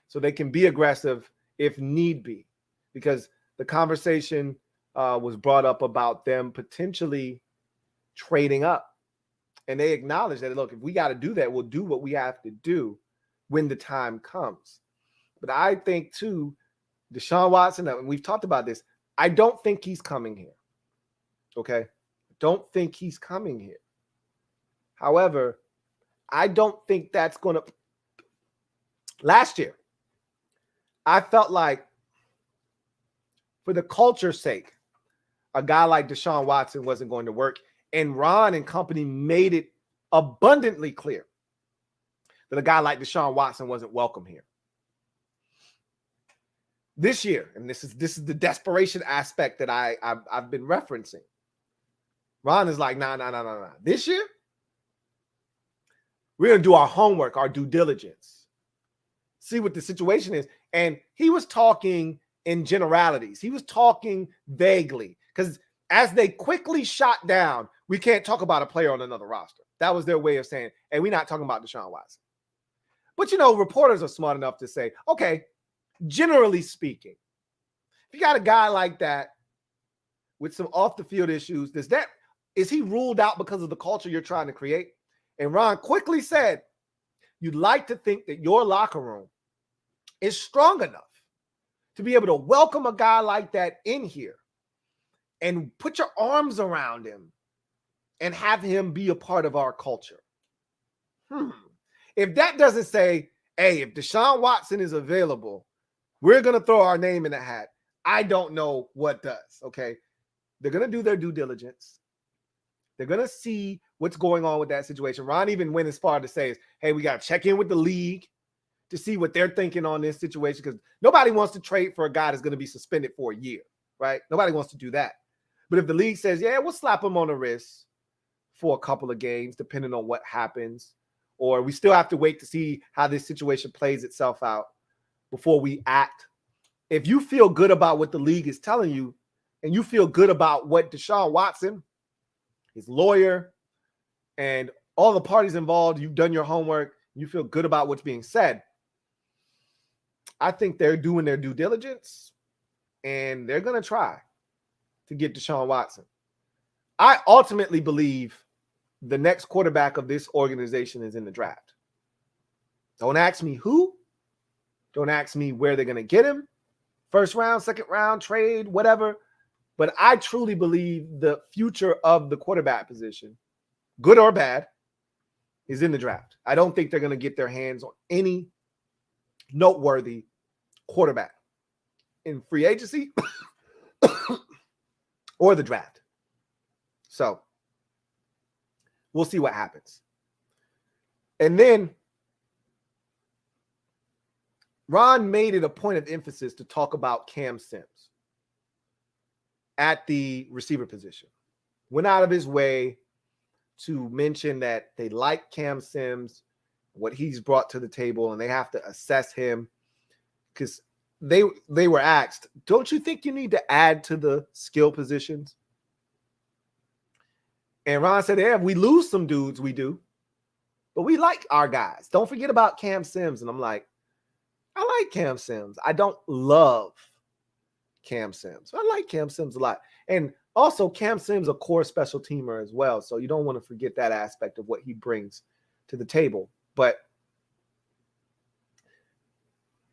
So they can be aggressive if need be, because the conversation was brought up about them potentially trading up. And they acknowledge that, look, if we got to do that, we'll do what we have to do when the time comes. But I think, too, Deshaun Watson, and we've talked about this, I don't think he's coming here. Okay? Don't think he's coming here. However, I don't think that's going to. Last year, I felt like for the culture's sake, a guy like Deshaun Watson wasn't going to work. And Ron and company made it abundantly clear that a guy like Deshaun Watson wasn't welcome here. This year, and this is the desperation aspect that I've been referencing. Ron is like, nah. This year, we're going to do our homework, our due diligence, see what the situation is. And he was talking in generalities. He was talking vaguely, because as they quickly shot down, we can't talk about a player on another roster. That was their way of saying, hey, we're not talking about Deshaun Watson. But, reporters are smart enough to say, okay, generally speaking, if you got a guy like that with some off-the-field issues, is he ruled out because of the culture you're trying to create? And Ron quickly said, you'd like to think that your locker room is strong enough to be able to welcome a guy like that in here and put your arms around him and have him be a part of our culture. If that doesn't say, hey, if Deshaun Watson is available, we're going to throw our name in the hat, I don't know what does, okay? They're going to do their due diligence. They're going to see what's going on with that situation. Ron even went as far to say, hey, we got to check in with the league to see what they're thinking on this situation, because nobody wants to trade for a guy that's going to be suspended for a year, right? Nobody wants to do that. But if the league says, yeah, we'll slap him on the wrist for a couple of games, depending on what happens, or we still have to wait to see how this situation plays itself out before we act. If you feel good about what the league is telling you, and you feel good about what Deshaun Watson, his lawyer, and all the parties involved, you've done your homework, you feel good about what's being said, I think they're doing their due diligence, and they're going to try to get Deshaun Watson. I ultimately believe the next quarterback of this organization is in the draft. Don't ask me who. Don't ask me where they're going to get him. First round, second round, trade, whatever. But I truly believe the future of the quarterback position, good or bad, is in the draft. I don't think they're going to get their hands on any noteworthy quarterback in free agency or the draft. So we'll see what happens. And then Ron made it a point of emphasis to talk about Cam Sims at the receiver position. Went out of his way to mention that they like Cam Sims, what he's brought to the table, and they have to assess him, because they were asked, don't you think you need to add to the skill positions? And Ron said, yeah, if we lose some dudes, we do. But we like our guys. Don't forget about Cam Sims. And I'm like, I like Cam Sims. I don't love Cam Sims. I like Cam Sims a lot. And also, Cam Sims a core special teamer as well. So you don't want to forget that aspect of what he brings to the table. But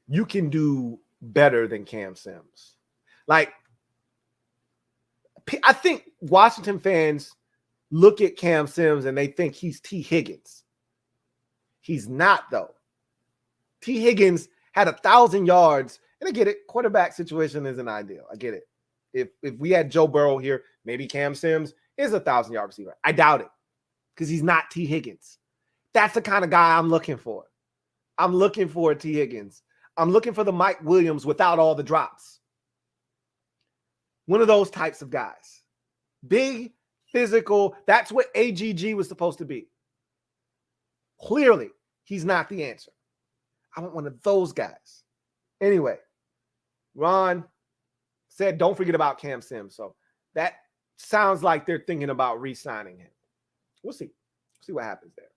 you can do better than Cam Sims. Like, I think Washington fans look at Cam Sims and they think he's T. Higgins. He's not, though. T. Higgins had 1,000 yards, and I get it. Quarterback situation isn't ideal. I get it. If we had Joe Burrow here, maybe Cam Sims is a 1,000-yard receiver. I doubt it, because he's not T. Higgins. That's the kind of guy I'm looking for. I'm looking for T. Higgins. I'm looking for the Mike Williams without all the drops. One of those types of guys. Big, physical. That's what AGG was supposed to be. Clearly, he's not the answer. I want one of those guys. Anyway, Ron said, don't forget about Cam Sims. So that sounds like they're thinking about re-signing him. We'll see. See what happens there.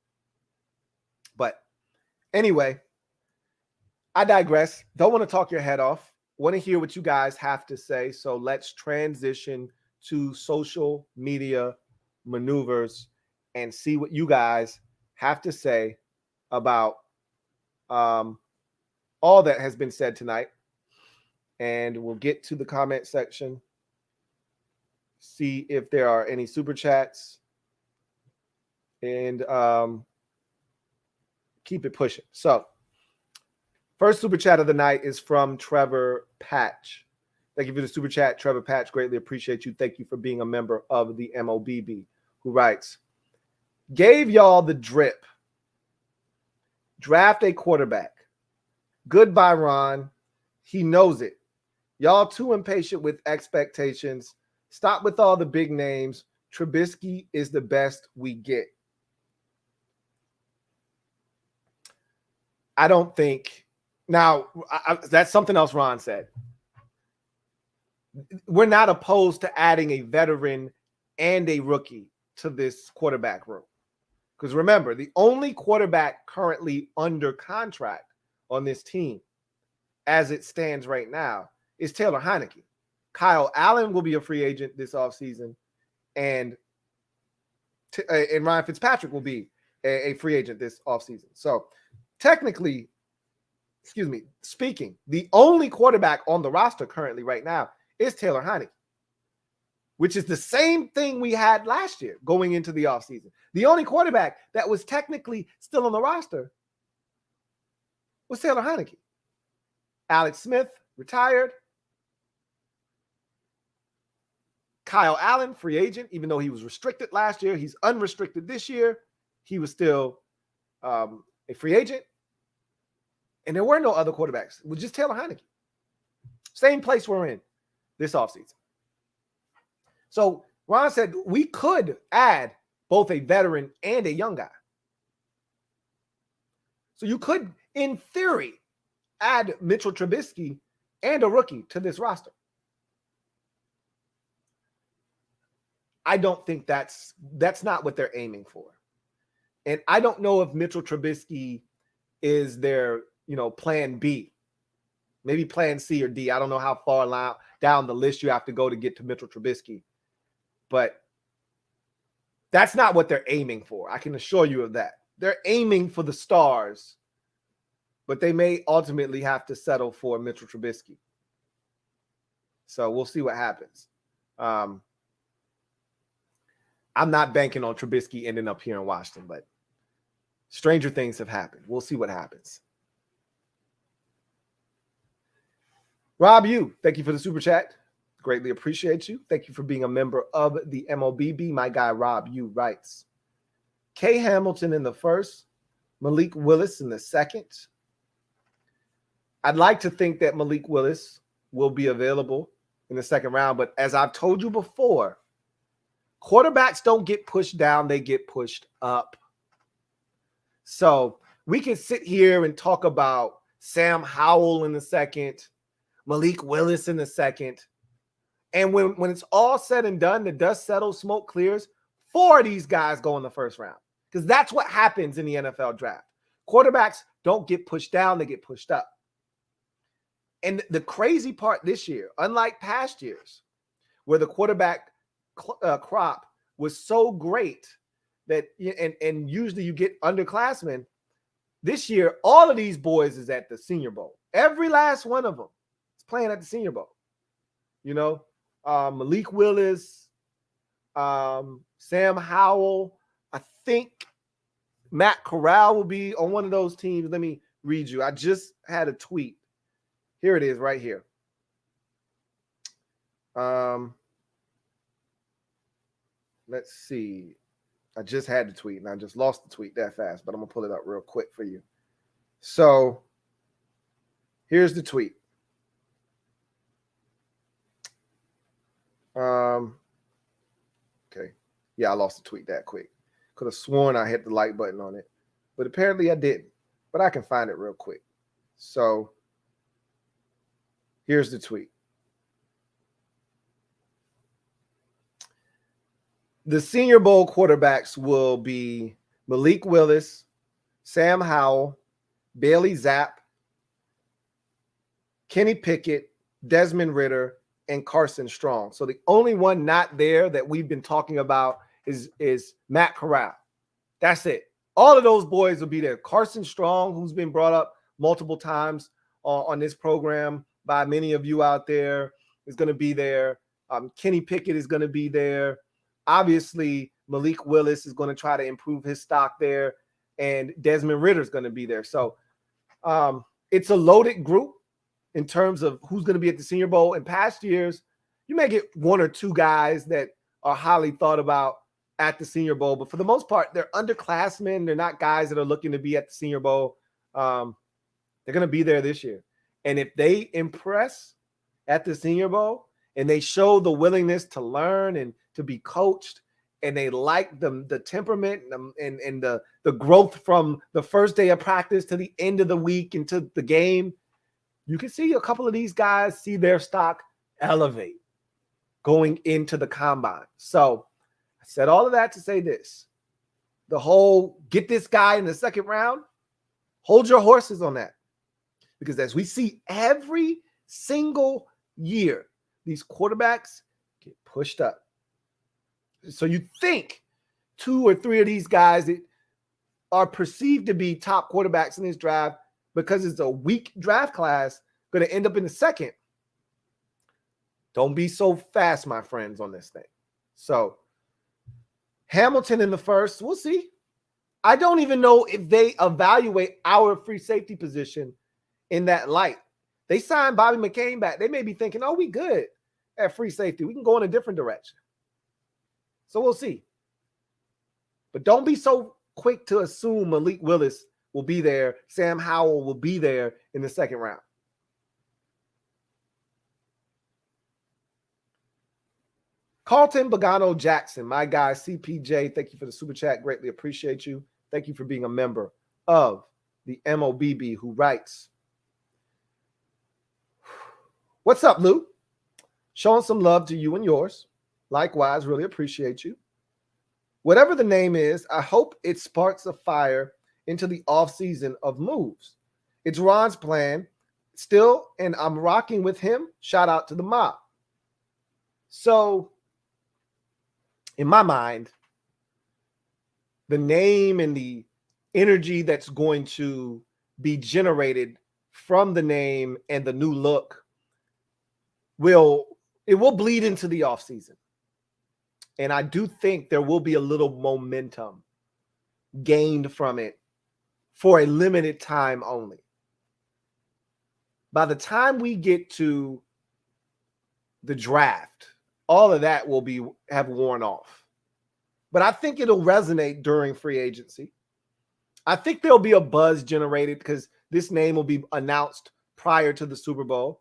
But anyway, I digress. Don't want to talk your head off. Want to hear what you guys have to say. So let's transition to social media maneuvers and see what you guys have to say about all that has been said tonight. And we'll get to the comment section, see if there are any super chats, and keep it pushing. So first super chat of the night is from Trevor Patch. Thank you for the super chat, Trevor Patch. Greatly appreciate you. Thank you for being a member of the MOBB, who writes, gave y'all the drip. Draft a quarterback. Goodbye, Ron. He knows it. Y'all too impatient with expectations. Stop with all the big names. Trubisky is the best we get. I don't think. Now, that's something else Ron said. We're not opposed to adding a veteran and a rookie to this quarterback room. Because remember, the only quarterback currently under contract on this team, as it stands right now, is Taylor Heineke. Kyle Allen will be a free agent this offseason, and Ryan Fitzpatrick will be a free agent this offseason. So technically, speaking, the only quarterback on the roster currently right now is Taylor Heineke, which is the same thing we had last year going into the offseason. The only quarterback that was technically still on the roster was Taylor Heineke. Alex Smith retired. Kyle Allen, free agent, even though he was restricted last year. He's unrestricted this year. He was still a free agent. And there were no other quarterbacks. It was just Taylor Heineke. Same place we're in this offseason. So Ron said we could add both a veteran and a young guy. So you could, in theory, add Mitchell Trubisky and a rookie to this roster. I don't think that's not what they're aiming for. And I don't know if Mitchell Trubisky is their, plan B. Maybe plan C or D. I don't know how far down the list you have to go to get to Mitchell Trubisky. But that's not what they're aiming for. I can assure you of that. They're aiming for the stars, but they may ultimately have to settle for Mitchell Trubisky. So we'll see what happens. I'm not banking on Trubisky ending up here in Washington, but stranger things have happened. We'll see what happens. Rob, thank you for the super chat. Greatly appreciate you. Thank you for being a member of the MOBB. My guy, Rob, writes, K. Hamilton in the first, Malik Willis in the second. I'd like to think that Malik Willis will be available in the second round, but as I've told you before, quarterbacks don't get pushed down, they get pushed up. So we can sit here and talk about Sam Howell in the second, Malik Willis in the second. And when it's all said and done, the dust settles, smoke clears, 4 of these guys go in the first round. Because that's what happens in the NFL draft. Quarterbacks don't get pushed down, they get pushed up. And the crazy part this year, unlike past years, where the quarterback crop was so great that, and usually you get underclassmen, this year, all of these boys is at the Senior Bowl. Every last one of them is playing at the Senior Bowl. Malik Willis, Sam Howell. I think Matt Corral will be on one of those teams. Let me read you. I just had a tweet. Here it is right here. Let's see. I just had the tweet and I just lost the tweet that fast, but I'm going to pull it up real quick for you. So here's the tweet. Okay. Yeah, I lost the tweet that quick. Could have sworn I hit the like button on it, but apparently I didn't. But I can find it real quick. So here's the tweet. The Senior Bowl quarterbacks will be Malik Willis, Sam Howell, Bailey Zapp, Kenny Pickett, Desmond Ridder, and Carson Strong. So the only one not there that we've been talking about is Matt Corral. That's it. All of those boys will be there. Carson Strong, who's been brought up multiple times on this program by many of you out there, is going to be there. Kenny Pickett is going to be there. Obviously, Malik Willis is going to try to improve his stock there, and Desmond Ridder is going to be there. So it's a loaded group in terms of who's going to be at the Senior Bowl. In past years, you may get one or two guys that are highly thought about at the Senior Bowl, but for the most part, they're underclassmen. They're not guys that are looking to be at the Senior Bowl. They're going to be there this year. And if they impress at the Senior Bowl and they show the willingness to learn and to be coached, and they like the temperament and the growth from the first day of practice to the end of the week into the game, you can see a couple of these guys see their stock elevate going into the combine. So I said all of that to say this. The whole get this guy in the second round, hold your horses on that. Because as we see every single year, these quarterbacks get pushed up. So you think 2 or 3 of these guys that are perceived to be top quarterbacks in this draft, because it's a weak draft class, going to end up in the second. Don't be so fast, my friends, on this thing. So Hamilton in the first, we'll see. I don't even know if they evaluate our free safety position in that light. They signed Bobby McCain back. They may be thinking, oh, we good at free safety. We can go in a different direction. So we'll see. But don't be so quick to assume Malik Willis will be there. Sam Howell will be there in the second round. Carlton Bogano Jackson, my guy, CPJ, thank you for the super chat. Greatly appreciate you. Thank you for being a member of the MOBB, who writes, what's up, Lou? Showing some love to you and yours. Likewise, really appreciate you. Whatever the name is, I hope it sparks a fire into the offseason of moves. It's Ron's plan still, and I'm rocking with him. Shout out to the mob. So, in my mind, the name and the energy that's going to be generated from the name and the new look will bleed into the offseason. And I do think there will be a little momentum gained from it for a limited time only. By the time we get to the draft, all of that will have worn off. But I think it'll resonate during free agency. I think there'll be a buzz generated because this name will be announced prior to the Super Bowl.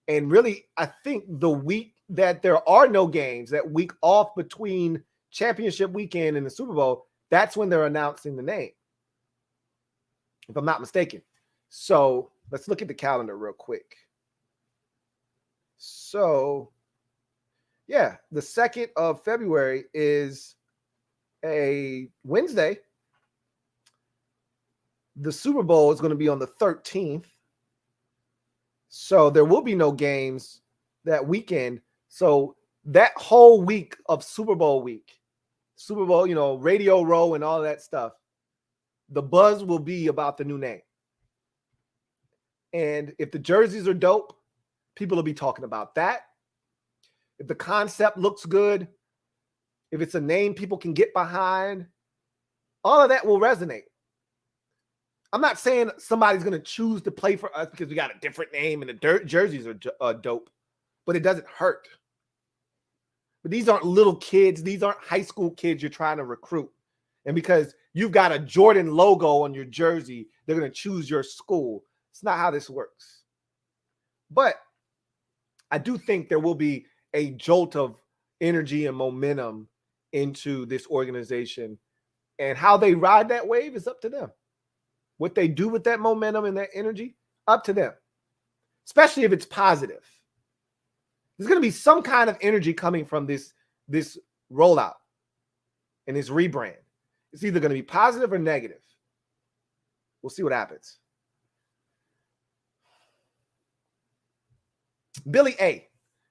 And really, I think the week that there are no games, that week off between championship weekend and the Super Bowl, that's when they're announcing the name, if I'm not mistaken. So let's look at the calendar real quick. So, yeah, the 2nd of February is a Wednesday. The Super Bowl is going to be on the 13th. So there will be no games that weekend. So that whole week of Super Bowl week, Super Bowl, Radio Row and all that stuff, the buzz will be about the new name. And if the jerseys are dope, people will be talking about that. If the concept looks good, if it's a name people can get behind, all of that will resonate. I'm not saying somebody's going to choose to play for us because we got a different name and the jerseys are dope, but it doesn't hurt. But these aren't little kids. These aren't high school kids you're trying to recruit. And because you've got a Jordan logo on your jersey, they're going to choose your school. It's not how this works. But I do think there will be a jolt of energy and momentum into this organization, and how they ride that wave is up to them. What they do with that momentum and that energy, up to them, especially if it's positive. There's going to be some kind of energy coming from this rollout and this rebrand. It's either going to be positive or negative. We'll see what happens. Billy A,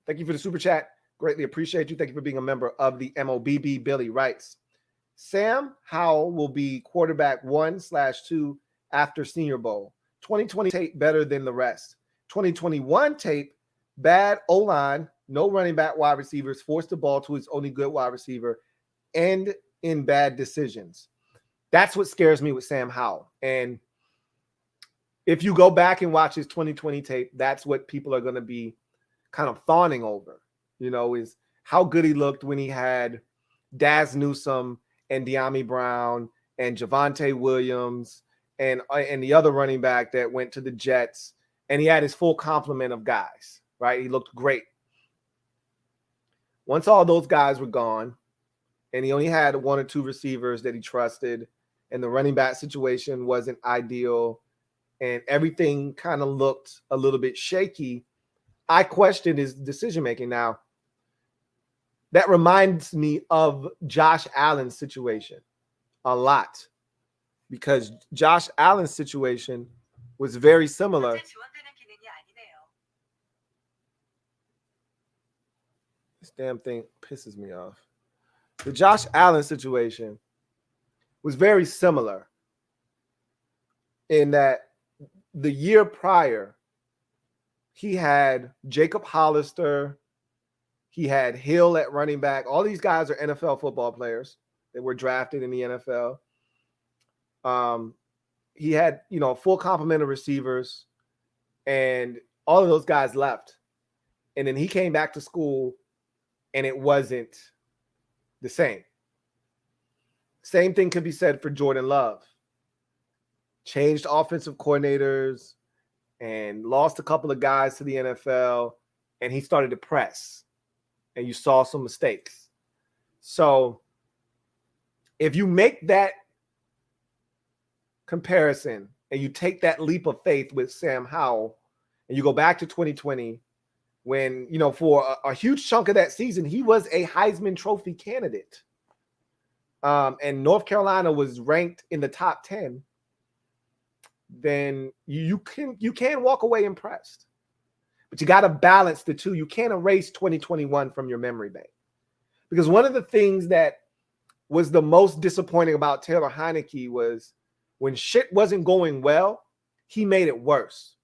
thank you for the super chat. Greatly appreciate you. Thank you for being a member of the MOBB. Billy writes, Sam Howell will be quarterback 1/2 after Senior Bowl. 2020 tape better than the rest. 2021 tape, bad O-line, no running back, wide receivers, forced the ball to his only good wide receiver, and in bad decisions. That's what scares me with Sam Howell. And if you go back and watch his 2020 tape, that's what people are going to be kind of fawning over, is how good he looked when he had Daz Newsome and De'Ami Brown and Javonte Williams and the other running back that went to the Jets. And he had his full complement of guys, right? He looked great. Once all those guys were gone and he only had 1 or 2 receivers that he trusted and the running back situation wasn't ideal and everything kind of looked a little bit shaky, I questioned his decision-making. Now, that reminds me of Josh Allen's situation a lot because Josh Allen's situation was very similar. This damn thing pisses me off. The Josh Allen situation was very similar in that the year prior, he had Jacob Hollister, he had Hill at running back. All these guys are NFL football players that were drafted in the NFL. He had, a full complement of receivers, and all of those guys left. And then he came back to school, and it wasn't the same. Same thing could be said for Jordan Love. Changed offensive coordinators and lost a couple of guys to the NFL, and he started to press. And you saw some mistakes. So if you make that comparison and you take that leap of faith with Sam Howell and you go back to 2020 when, for a huge chunk of that season, he was a Heisman Trophy candidate. And North Carolina was ranked in the top 10, then you can walk away impressed. But you got to balance the two. You can't erase 2021 from your memory bank. Because one of the things that was the most disappointing about Taylor Heineke was when shit wasn't going well, he made it worse.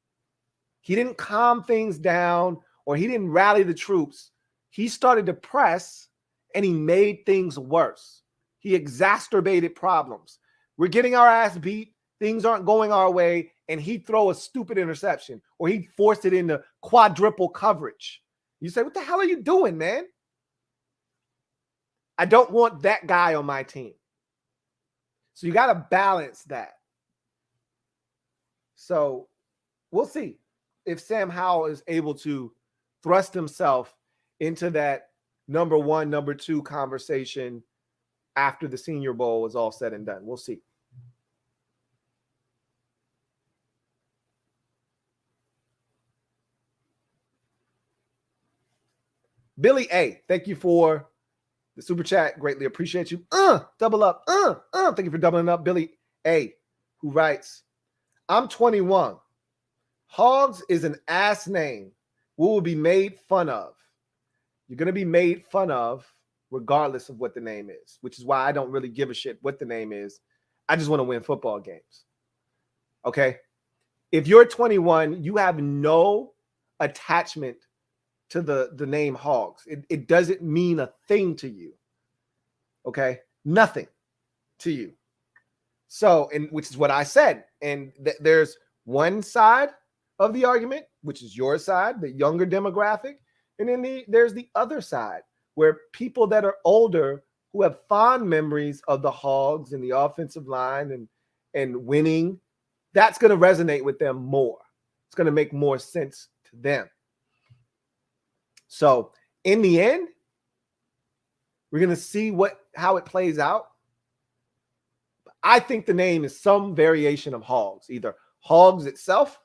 He didn't calm things down or he didn't rally the troops. He started to press and he made things worse. He exacerbated problems. We're getting our ass beat. Things aren't going our way, and he'd throw a stupid interception, or he'd force it into quadruple coverage. You say, what the hell are you doing, man? I don't want that guy on my team. So you got to balance that. So we'll see if Sam Howell is able to thrust himself into that number 1, number 2 conversation after the Senior Bowl is all said and done. We'll see. Billy A, thank you for the super chat. Greatly appreciate you. Double up. Thank you for doubling up. Billy A, who writes, I'm 21. Hogs is an ass name. We will be made fun of. You're going to be made fun of regardless of what the name is, which is why I don't really give a shit what the name is. I just want to win football games. Okay? If you're 21, you have no attachment to the name Hogs. It doesn't mean a thing to you. Okay? Nothing to you. So, and which is what I said. And there's one side of the argument, which is your side, the younger demographic. And then there's the other side where people that are older who have fond memories of the Hogs and the offensive line and winning, that's going to resonate with them more. It's going to make more sense to them. So in the end, we're going to see what how it plays out. I think the name is some variation of hogs, either hogs itself,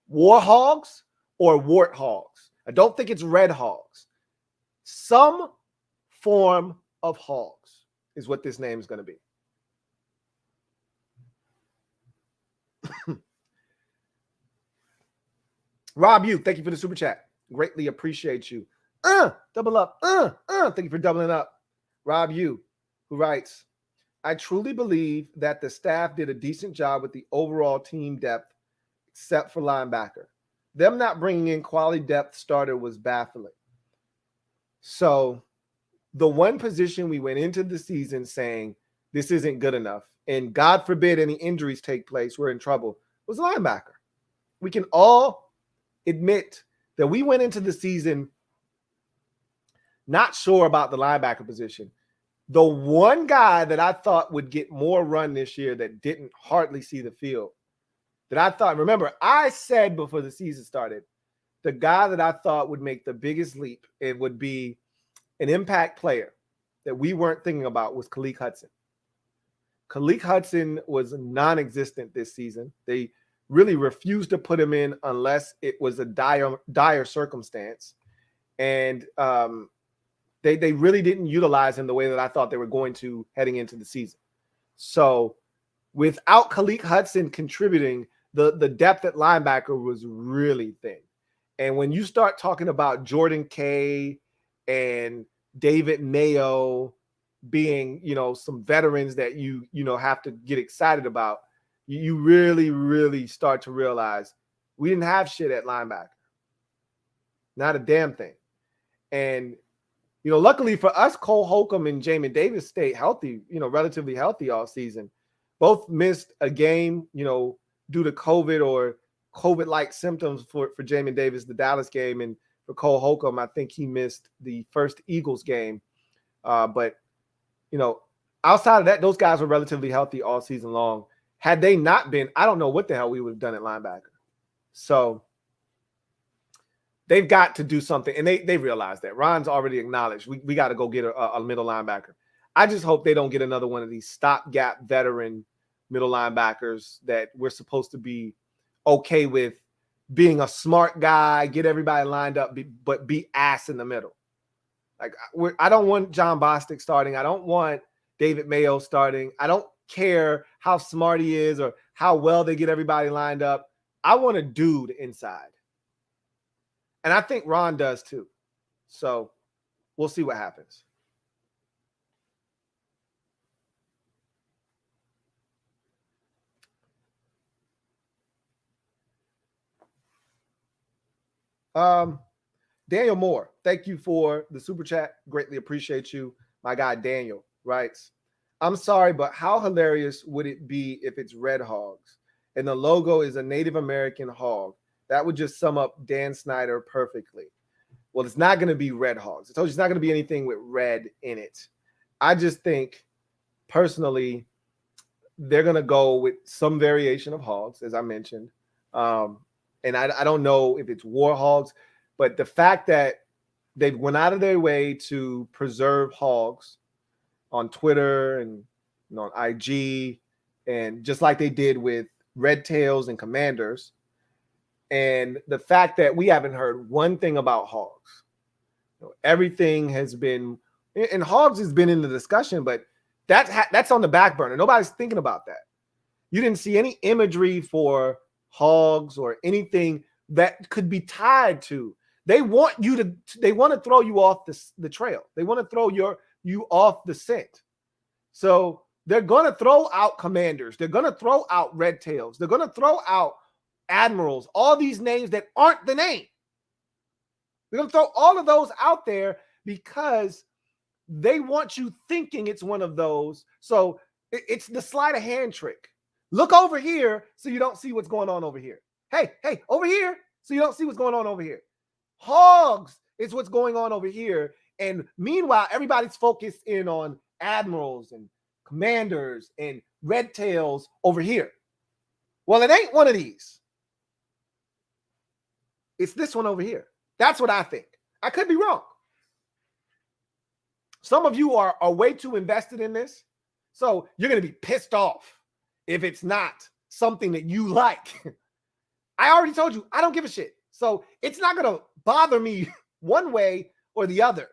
war hogs, or wart hogs. I don't think it's red hogs. Some form of hogs is what this name is going to be. Rob, you, thank you for the super chat. Greatly appreciate you. Double up. Thank you for doubling up. Rob, you, who writes, I truly believe that the staff did a decent job with the overall team depth, except for linebacker. Them not bringing in quality depth starter was baffling. So the one position we went into the season saying this isn't good enough, and God forbid any injuries take place, we're in trouble, was linebacker. We can all admit that we went into the season not sure about the linebacker position. The one guy that I thought would get more run this year that didn't hardly see the field, that I thought, remember, I said before the season started, the guy that I thought would make the biggest leap, it would be an impact player that we weren't thinking about, was Khaleke Hudson. Khaleke Hudson was non-existent this season. They really refused to put him in unless it was a dire circumstance. And they really didn't utilize him the way that I thought they were going to heading into the season. So without Khaleke Hudson contributing, the depth at linebacker was really thin. And when you start talking about Jordan Kay and David Mayo being, some veterans that you have to get excited about, you really, really start to realize we didn't have shit at linebacker. Not a damn thing. And luckily for us, Cole Holcomb and Jamin Davis stayed healthy, relatively healthy all season. Both missed a game, due to COVID or COVID-like symptoms for Jamin Davis, the Dallas game. And for Cole Holcomb, I think he missed the first Eagles game. But outside of that, those guys were relatively healthy all season long. Had they not been, I don't know what the hell we would have done at linebacker. So they've got to do something, and they realize that. Ron's already acknowledged we got to go get a middle linebacker. I just hope they don't get another one of these stopgap veteran middle linebackers that we're supposed to be okay with being a smart guy, get everybody lined up, but be ass in the middle. Like, I don't want John Bostic starting. I don't want David Mayo starting. I don't care how smart he is or how well they get everybody lined up. I want a dude inside. And I think Ron does too. So we'll see what happens. Daniel Moore, thank you for the super chat. Greatly appreciate you. My guy Daniel writes, I'm sorry, but how hilarious would it be if it's Red Hogs and the logo is a Native American hog? That would just sum up Dan Snyder perfectly. Well, it's not going to be Red Hogs. I told you it's not going to be anything with red in it. I just think, personally, they're going to go with some variation of hogs, as I mentioned. And I don't know if it's war hogs, but the fact that they went out of their way to preserve hogs on Twitter and on IG, and just like they did with Red Tails and Commanders, and the fact that we haven't heard one thing about hogs. Everything has been, and hogs has been in the discussion, but that's on the back burner. Nobody's thinking about that. You didn't see any imagery for hogs or anything that could be tied to. They want to throw you off the trail. They want to throw you off the scent. So they're going to throw out Commanders. They're going to throw out Red Tails. They're going to throw out Admirals, all these names that aren't the name. They're going to throw all of those out there because they want you thinking it's one of those. So it's the sleight of hand trick. Look over here so you don't see what's going on over here. Hey, over here so you don't see what's going on over here. Hogs is what's going on over here. And meanwhile, everybody's focused in on Admirals and Commanders and Red Tails over here. Well, it ain't one of these. It's this one over here. That's what I think. I could be wrong. Some of you are way too invested in this. So you're going to be pissed off if it's not something that you like. I already told you, I don't give a shit. So it's not going to bother me one way or the other,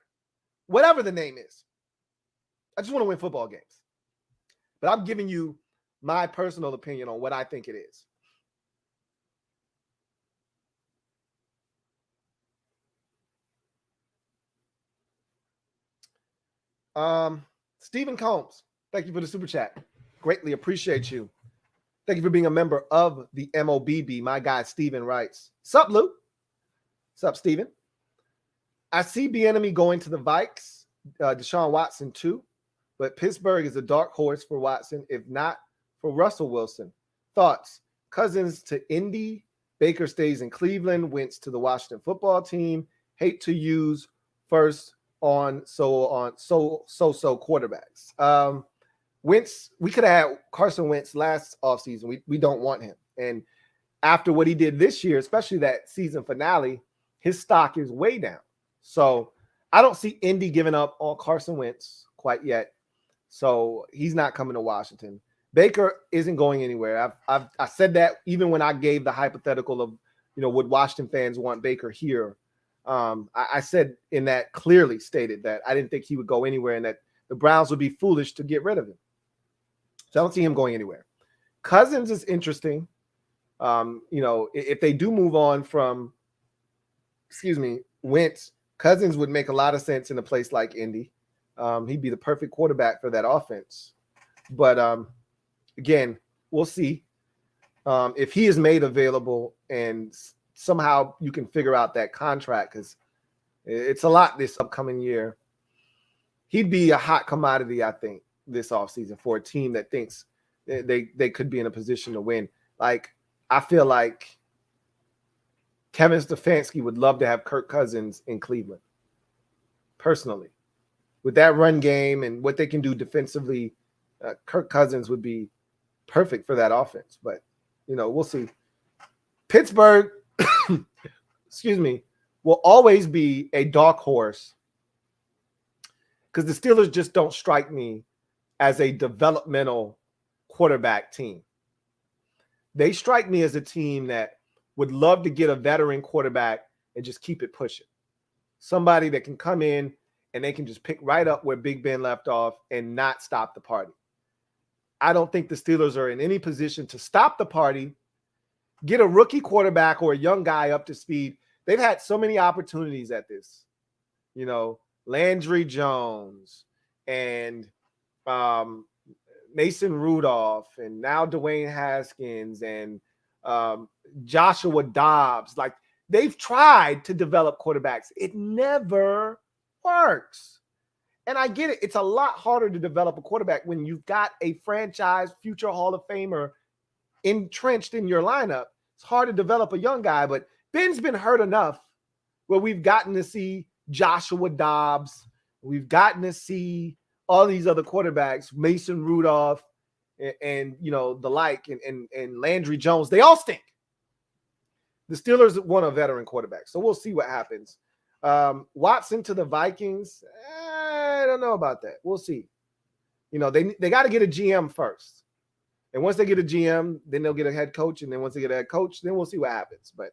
whatever the name is. I just want to win football games. But I'm giving you my personal opinion on what I think it is. Stephen Combs, thank you for the super chat. Greatly appreciate you. Thank you for being a member of the MOBB. My guy Stephen writes, "Sup, Lou? Sup, Stephen? I see Bieniemy going to the Vikes, Deshaun Watson too, but Pittsburgh is a dark horse for Watson, if not for Russell Wilson. Thoughts? Cousins to Indy, Baker stays in Cleveland, Wentz to the Washington football team. Hate to use first on quarterbacks. Wentz, we could have had Carson Wentz last offseason. We don't want him. And after what he did this year, especially that season finale, his stock is way down. So I don't see Indy giving up on Carson Wentz quite yet. So he's not coming to Washington. Baker isn't going anywhere. I said that even when I gave the hypothetical of, would Washington fans want Baker here? I said in that, clearly stated that I didn't think he would go anywhere and that the Browns would be foolish to get rid of him. So I don't see him going anywhere. Cousins is interesting. If they do move on from, Wentz, Cousins would make a lot of sense in a place like Indy. He'd be the perfect quarterback for that offense. But again, we'll see if he is made available and somehow you can figure out that contract, because it's a lot this upcoming year. He'd be a hot commodity, I think, this offseason for a team that thinks they could be in a position to win. Like, I feel like Kevin Stefanski would love to have Kirk Cousins in Cleveland, personally. With that run game and what they can do defensively, Kirk Cousins would be perfect for that offense. But, we'll see. Pittsburgh, will always be a dark horse because the Steelers just don't strike me as a developmental quarterback team. They strike me as a team that would love to get a veteran quarterback and just keep it pushing. Somebody that can come in and they can just pick right up where Big Ben left off and not stop the party. I don't think the Steelers are in any position to stop the party, get a rookie quarterback or a young guy up to speed. They've had so many opportunities at this. Landry Jones and Mason Rudolph and now Dwayne Haskins and Joshua Dobbs. Like, they've tried to develop quarterbacks. It never works. And I get it. It's a lot harder to develop a quarterback when you've got a franchise future Hall of Famer entrenched in your lineup. It's hard to develop a young guy, but Ben's been hurt enough where we've gotten to see Joshua Dobbs. We've gotten to see all these other quarterbacks, Mason Rudolph and the like, and Landry Jones. They all stink. The Steelers want a veteran quarterback, so we'll see what happens. Watson to the Vikings, I don't know about that. We'll see. They got to get a GM first. And once they get a GM, then they'll get a head coach. And then once they get a head coach, then we'll see what happens. But,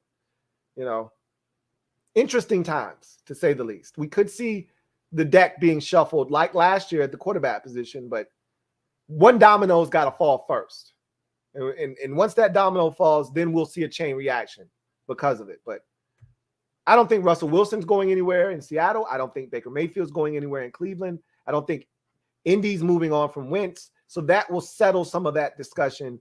interesting times, to say the least. We could see the deck being shuffled like last year at the quarterback position, but one domino's got to fall first. And once that domino falls, then we'll see a chain reaction because of it. But I don't think Russell Wilson's going anywhere in Seattle. I don't think Baker Mayfield's going anywhere in Cleveland. I don't think Indy's moving on from Wentz. So that will settle some of that discussion.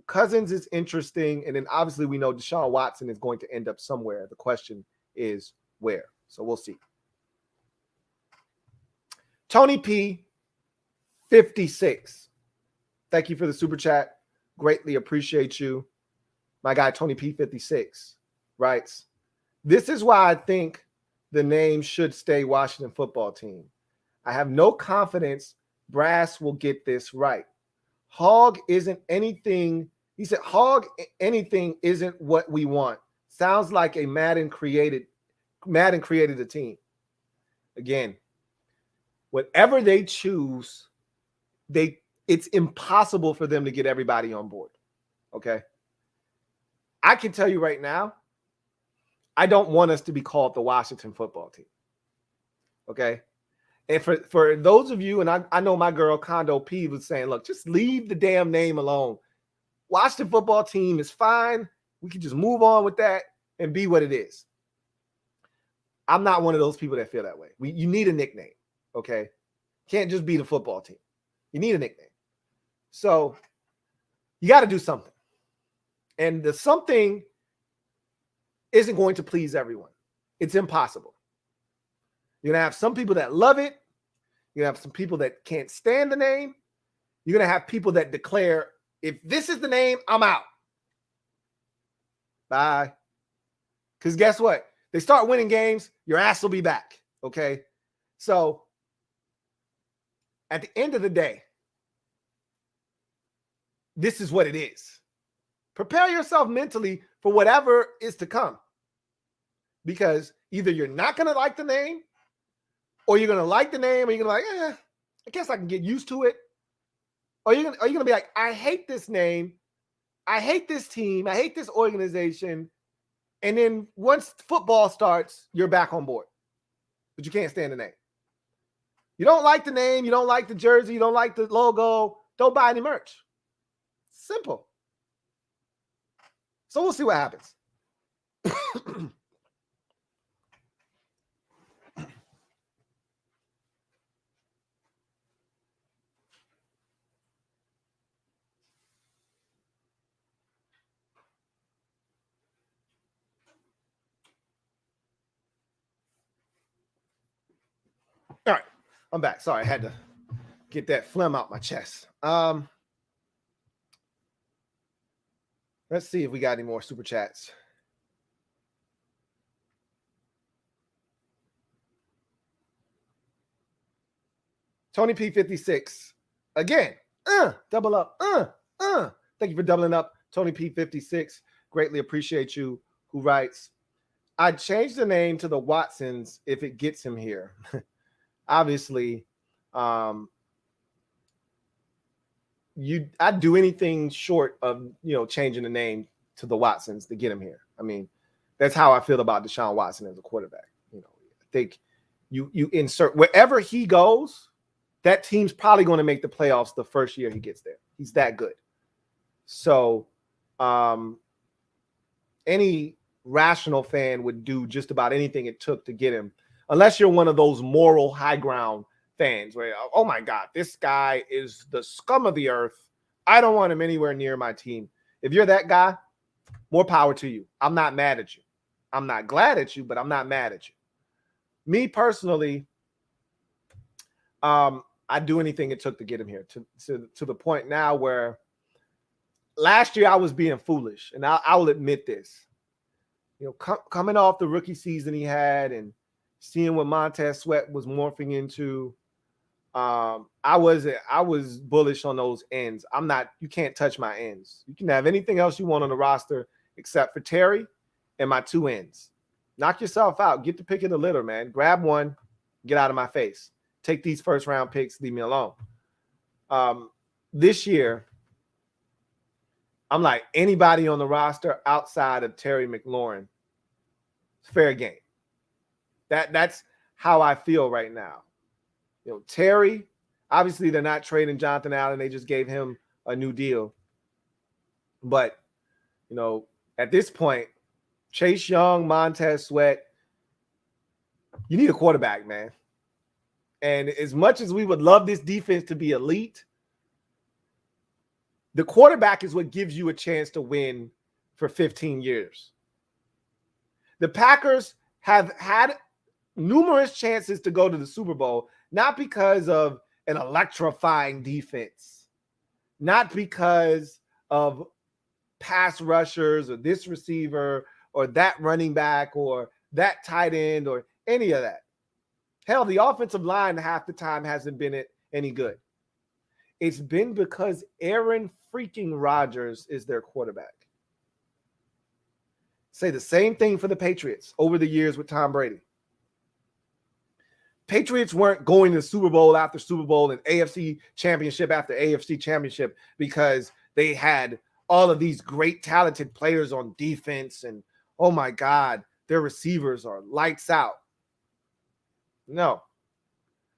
Cousins is interesting. And then obviously we know Deshaun Watson is going to end up somewhere. The question is where. So we'll see. Tony P, 56. Thank you for the super chat. Greatly appreciate you. My guy, Tony P, 56, writes, "This is why I think the name should stay Washington football team. I have no confidence Brass will get this right. Hog isn't anything." He said, "Hog anything isn't what we want. Sounds like a Madden created a team." Again, Whatever they choose, it's impossible for them to get everybody on board. Okay. I can tell you right now, I don't want us to be called the Washington football team. Okay. And for those of you, and I know my girl Condo P was saying, look, just leave the damn name alone. Washington football team is fine. We can just move on with that and be what it is. I'm not one of those people that feel that way. You need a nickname. Okay. Can't just be the football team. You need a nickname. So you got to do something. And the something isn't going to please everyone. It's impossible. You're going to have some people that love it. You're going to have some people that can't stand the name. You're going to have people that declare, if this is the name, I'm out. Bye. Because guess what? They start winning games, your ass will be back. Okay? So at the end of the day, this is what it is. Prepare yourself mentally for whatever is to come. Because either you're not going to like the name, or you're going to like the name, or you're going to be like, I guess I can get used to it. Or you're going to be like, I hate this name. I hate this team. I hate this organization. And then once football starts, you're back on board. But you can't stand the name. You don't like the name. You don't like the jersey. You don't like the logo. Don't buy any merch. Simple. So we'll see what happens. All right, I'm back. Sorry, I had to get that phlegm out my chest. Let's see if we got any more super chats. Tony P56 again. Double up. Thank you for doubling up, Tony P56. Greatly appreciate you. Who writes, I'd change the name to the Watsons if it gets him here. Obviously, I'd do anything short of changing the name to the Watsons to get him here. I mean, that's how I feel about Deshaun Watson as a quarterback. I think you insert wherever he goes, that team's probably going to make the playoffs the first year he gets there. He's that good. So, any rational fan would do just about anything it took to get him. Unless you're one of those moral high ground fans where, oh my God, this guy is the scum of the earth. I don't want him anywhere near my team. If you're that guy, more power to you. I'm not mad at you. I'm not glad at you, but I'm not mad at you. Me personally, I'd do anything it took to get him here to the point now where last year I was being foolish, and I will admit this. Coming off the rookie season he had and seeing what Montez Sweat was morphing into, I was bullish on those ends. You can't touch my ends. You can have anything else you want on the roster except for Terry and my two ends. Knock yourself out. Get the pick of the litter, man. Grab one, get out of my face. Take these first round picks, leave me alone. This year, I'm like, anybody on the roster outside of Terry McLaurin, it's fair game. That's how I feel right now. Terry, obviously they're not trading Jonathan Allen. They just gave him a new deal. But, at this point, Chase Young, Montez Sweat, you need a quarterback, man. And as much as we would love this defense to be elite, the quarterback is what gives you a chance to win for 15 years. The Packers have had numerous chances to go to the Super Bowl, not because of an electrifying defense, not because of pass rushers or this receiver or that running back or that tight end or any of that. Hell, the offensive line half the time hasn't been any good. It's been because Aaron freaking Rodgers is their quarterback. Say the same thing for the Patriots over the years with Tom Brady. Patriots weren't going to Super Bowl after Super Bowl and AFC championship after AFC championship because they had all of these great talented players on defense and, oh my God, their receivers are lights out. No,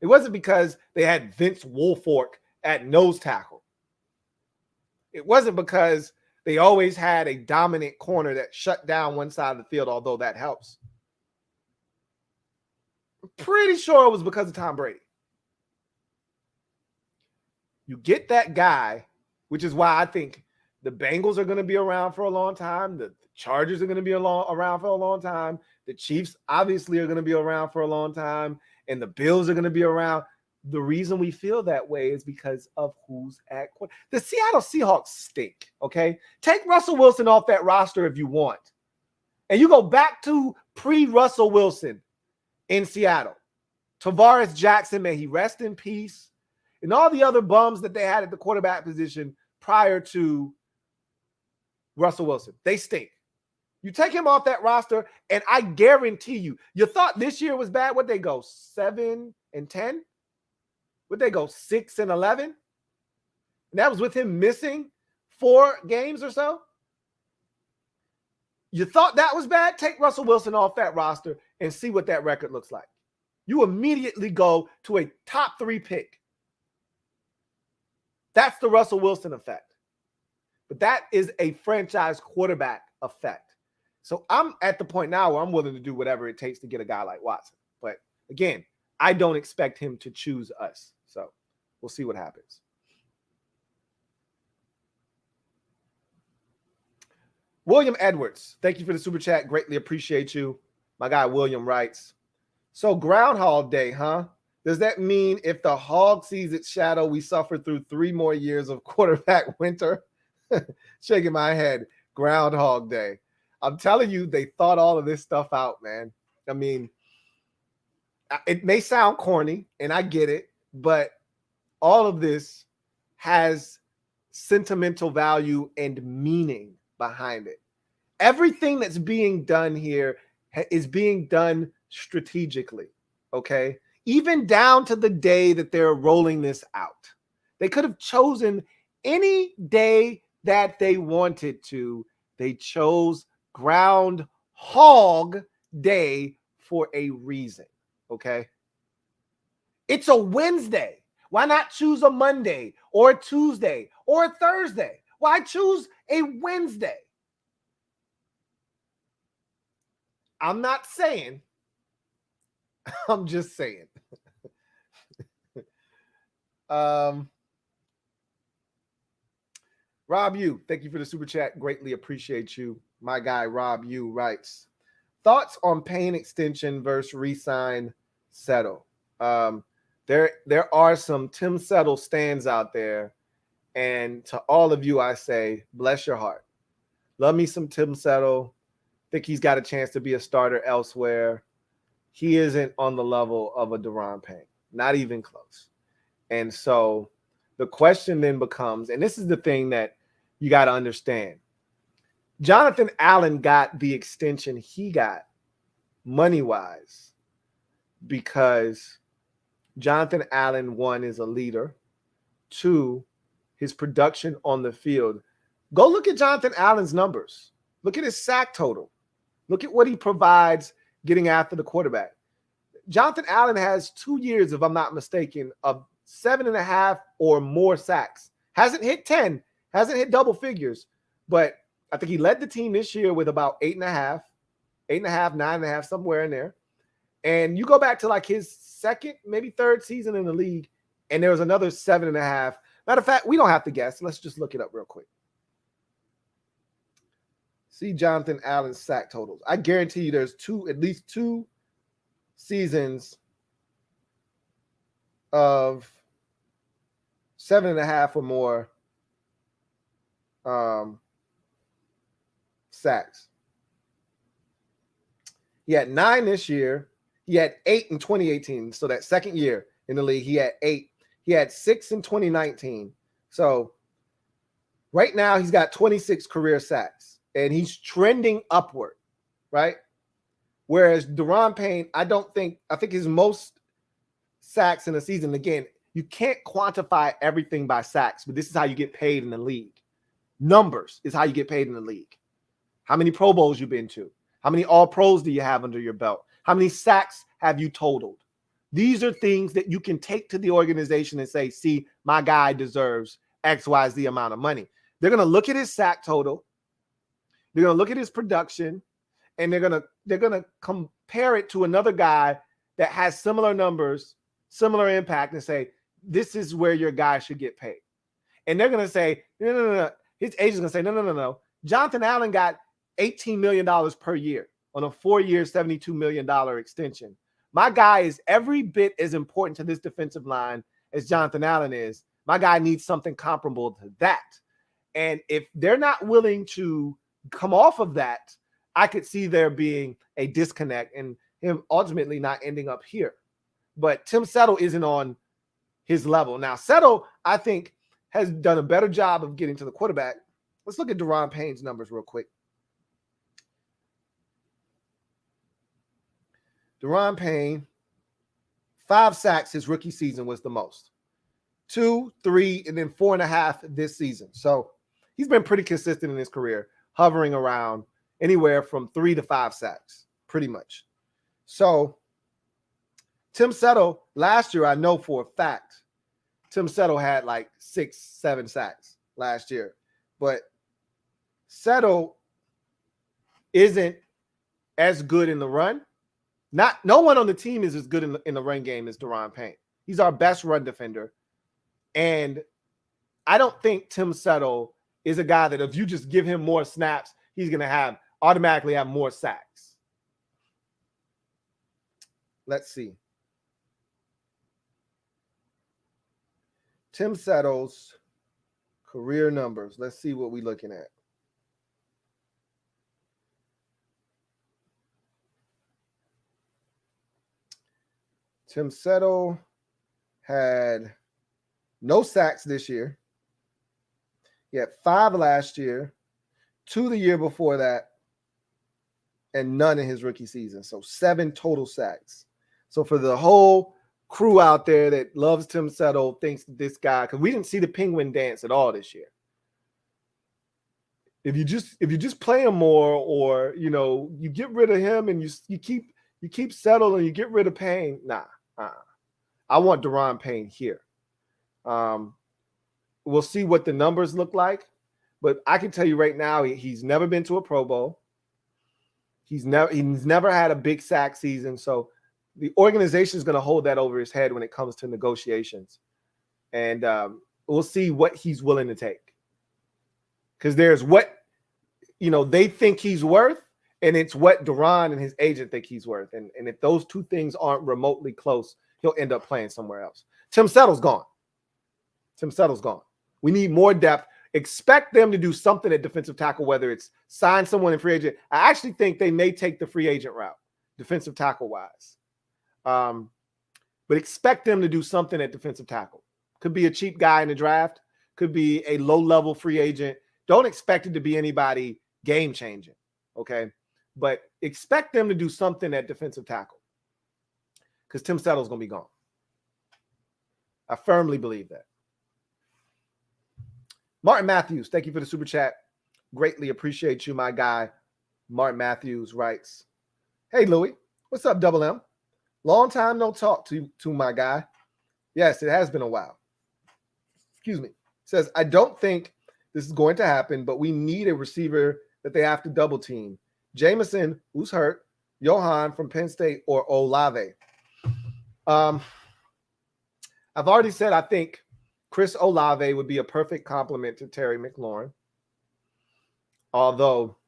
it wasn't because they had Vince Wilfork at nose tackle. It wasn't because they always had a dominant corner that shut down one side of the field, although that helps. I'm pretty sure it was because of Tom Brady. You get that guy, which is why I think the Bengals are going to be around for a long time. The Chargers are going to be around for a long time. The Chiefs obviously are going to be around for a long time. And the Bills are going to be around. The reason we feel that way is because of who's at quarterback. The Seattle Seahawks stink, okay? Take Russell Wilson off that roster if you want. And you go back to pre-Russell Wilson in Seattle. Tavares Jackson, may he rest in peace. And all the other bums that they had at the quarterback position prior to Russell Wilson. They stink. You take him off that roster, and I guarantee you thought this year was bad. Would they go 7-10? Would they go 6-11? And that was with him missing 4 games or so. You thought that was bad? Take Russell Wilson off that roster and see what that record looks like. You immediately go to a top 3 pick. That's the Russell Wilson effect. But that is a franchise quarterback effect. So I'm at the point now where I'm willing to do whatever it takes to get a guy like Watson. But again, I don't expect him to choose us. So we'll see what happens. William Edwards, thank you for the super chat. Greatly appreciate you. My guy William writes, so Groundhog Day, huh? Does that mean if the hog sees its shadow, we suffer through 3 more years of quarterback winter? Shaking my head. Groundhog Day. I'm telling you, they thought all of this stuff out, man. I mean, it may sound corny, and I get it, but all of this has sentimental value and meaning behind it. Everything that's being done here is being done strategically, okay? Even down to the day that they're rolling this out. They could have chosen any day that they wanted to. They chose Groundhog Day for a reason, okay? It's a Wednesday. Why not choose a Monday or a Tuesday or a Thursday? Why choose a Wednesday? I'm not saying. I'm just saying. Rob U, thank you for the super chat. Greatly appreciate you. My guy Rob U writes, thoughts on Payne extension versus re-sign Settle. There are some Tim Settle stands out there, and to all of you, I say, bless your heart. Love me some Tim Settle. Think he's got a chance to be a starter elsewhere. He isn't on the level of a Daron Payne, not even close. And so the question then becomes, and this is the thing that you got to understand. Jonathan Allen got the extension he got money-wise because Jonathan Allen, 1, is a leader. 2, his production on the field. Go look at Jonathan Allen's numbers. Look at his sack total. Look at what he provides getting after the quarterback. Jonathan Allen has 2 years, if I'm not mistaken, of 7.5 or more sacks. Hasn't hit 10, hasn't hit double figures, but I think he led the team this year with about 8.5, 9.5, somewhere in there. And you go back to like his second, maybe third season in the league, and there was another 7.5. Matter of fact, we don't have to guess. Let's just look it up real quick. See Jonathan Allen's sack totals. I guarantee you there's at least two seasons of 7.5 or more sacks. He had 9 this year. He had 8 in 2018. So that second year in the league, he had 8. He had 6 in 2019. So right now he's got 26 career sacks, and he's trending upward, right? Whereas Daron Payne, I think his most sacks in a season. Again, you can't quantify everything by sacks, but this is how you get paid in the league. Numbers is how you get paid in the league. How many Pro Bowls you've been to? How many All-Pros do you have under your belt? How many sacks have you totaled? These are things that you can take to the organization and say, see, my guy deserves XYZ amount of money. They're going to look at his sack total. They're going to look at his production, and they're going to compare it to another guy that has similar numbers, similar impact, and say, this is where your guy should get paid. And they're going to say, no. His agent's going to say, no. Jonathan Allen got $18 million per year on a 4-year, $72 million extension. My guy is every bit as important to this defensive line as Jonathan Allen is. My guy needs something comparable to that. And if they're not willing to come off of that, I could see there being a disconnect and him ultimately not ending up here. But Tim Settle isn't on his level. Now, Settle, I think, has done a better job of getting to the quarterback. Let's look at Daron Payne's numbers real quick. Daron Payne, 5 sacks his rookie season was the most. 2, 3, and then 4.5 this season. So he's been pretty consistent in his career, hovering around anywhere from 3 to 5 sacks, pretty much. So Tim Settle, last year, I know for a fact, Tim Settle had like 6, 7 sacks last year. But Settle isn't as good in the run. No one on the team is as good in the run game as Daron Payne. He's our best run defender. And I don't think Tim Settle is a guy that if you just give him more snaps, he's going to automatically have more sacks. Let's see. Tim Settle's career numbers. Let's see what we're looking at. Tim Settle had no sacks this year. He had 5 last year, 2 the year before that, and none in his rookie season. So 7 total sacks. So for the whole crew out there that loves Tim Settle, thinks that this guy, because we didn't see the penguin dance at all this year. If you just play him more, or you get rid of him and you keep Settle and you get rid of Payne, nah. I want Daron Payne here. We'll see what the numbers look like, but I can tell you right now, he's never been to a Pro Bowl. He's never had a big sack season, so the organization is going to hold that over his head when it comes to negotiations, and we'll see what he's willing to take. Because there's what they think he's worth, and it's what Daron and his agent think he's worth. And if those two things aren't remotely close, he'll end up playing somewhere else. Tim Settle's gone. We need more depth. Expect them to do something at defensive tackle, whether it's sign someone in free agent. I actually think they may take the free agent route, defensive tackle-wise. But expect them to do something at defensive tackle. Could be a cheap guy in the draft. Could be a low-level free agent. Don't expect it to be anybody game-changing, okay? But expect them to do something at defensive tackle because Tim Settle's going to be gone. I firmly believe that. Martin Matthews, thank you for the super chat. Greatly appreciate you, my guy. Martin Matthews writes, hey, Louie, what's up, Double M? Long time no talk to my guy. Yes, it has been a while. Excuse me. Says, I don't think this is going to happen, but we need a receiver that they have to double team. Jameson, who's hurt, Johan from Penn State, or Olave. I've already said I think Chris Olave would be a perfect complement to Terry McLaurin. Although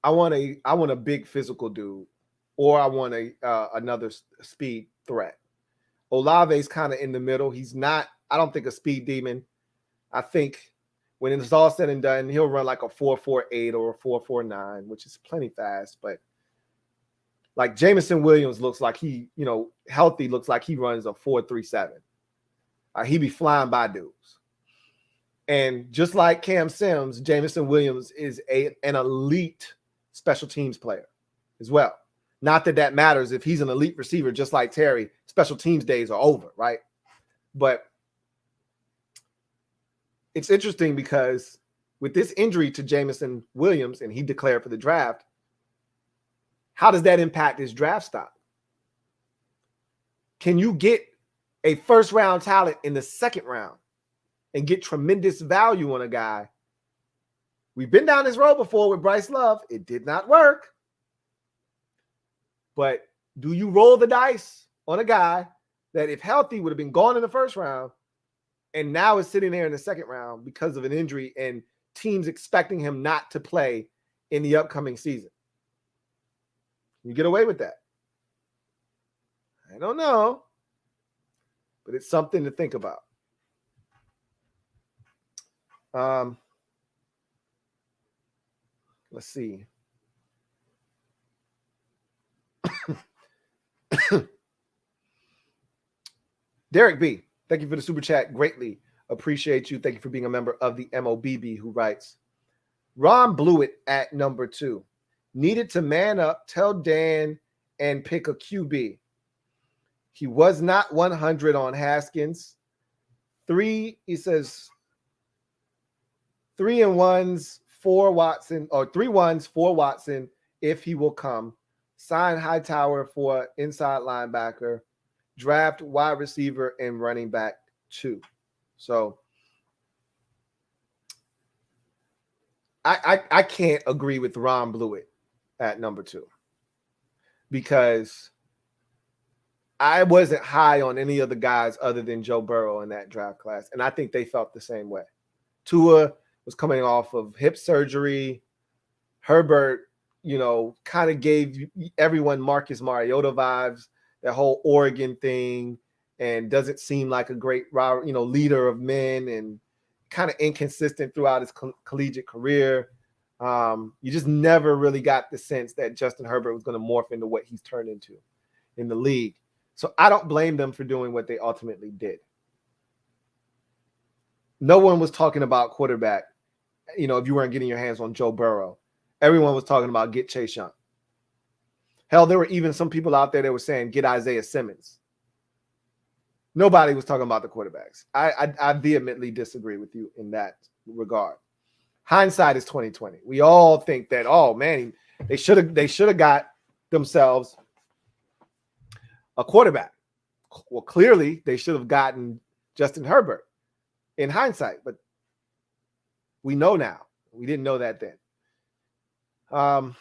I want a big physical dude, or I want another speed threat. Olave's kind of in the middle. He's not, I don't think, a speed demon. I think when it's all said and done, he'll run like a 4.48 or a 4.49, which is plenty fast. But like Jameson Williams looks like healthy, looks like he runs a 4.37. He be flying by dudes. And just like Cam Sims, Jameson Williams is an elite special teams player as well. Not that that matters if he's an elite receiver, just like Terry. Special teams days are over, right? But it's interesting because with this injury to Jameson Williams, and he declared for the draft, how does that impact his draft stock? Can you get a first-round talent in the second round and get tremendous value on a guy? We've been down this road before with Bryce Love. It did not work. But do you roll the dice on a guy that, if healthy, would have been gone in the first round and now is sitting there in the second round because of an injury and teams expecting him not to play in the upcoming season? You get away with that? I don't know, but it's something to think about. Let's see. Derek B, thank you for the super chat. Greatly appreciate you. Thank you for being a member of the MOBB, who writes, Ron blew it at number 2. Needed to man up, tell Dan, and pick a QB. He was not 100 on Haskins. He says 3 1s for Watson, or 3 1s for Watson if he will come. Sign Hightower for inside linebacker. Draft wide receiver and running back 2. So I can't agree with Ron Blewett at number 2 because I wasn't high on any of the guys other than Joe Burrow in that draft class, and I think they felt the same way. Tua was coming off of hip surgery. Herbert, kind of gave everyone Marcus Mariota vibes, that whole Oregon thing, and doesn't seem like a great, leader of men, and kind of inconsistent throughout his collegiate career. You just never really got the sense that Justin Herbert was going to morph into what he's turned into in the league. So I don't blame them for doing what they ultimately did. No one was talking about quarterback, if you weren't getting your hands on Joe Burrow. Everyone was talking about get Chase Young. Hell, there were even some people out there that were saying get Isaiah Simmons. Nobody was talking about the quarterbacks. I vehemently disagree with you in that regard. Hindsight is 2020. We all think that, oh man, they should have got themselves a quarterback. Well, clearly they should have gotten Justin Herbert in hindsight, but we know now. We didn't know that then. I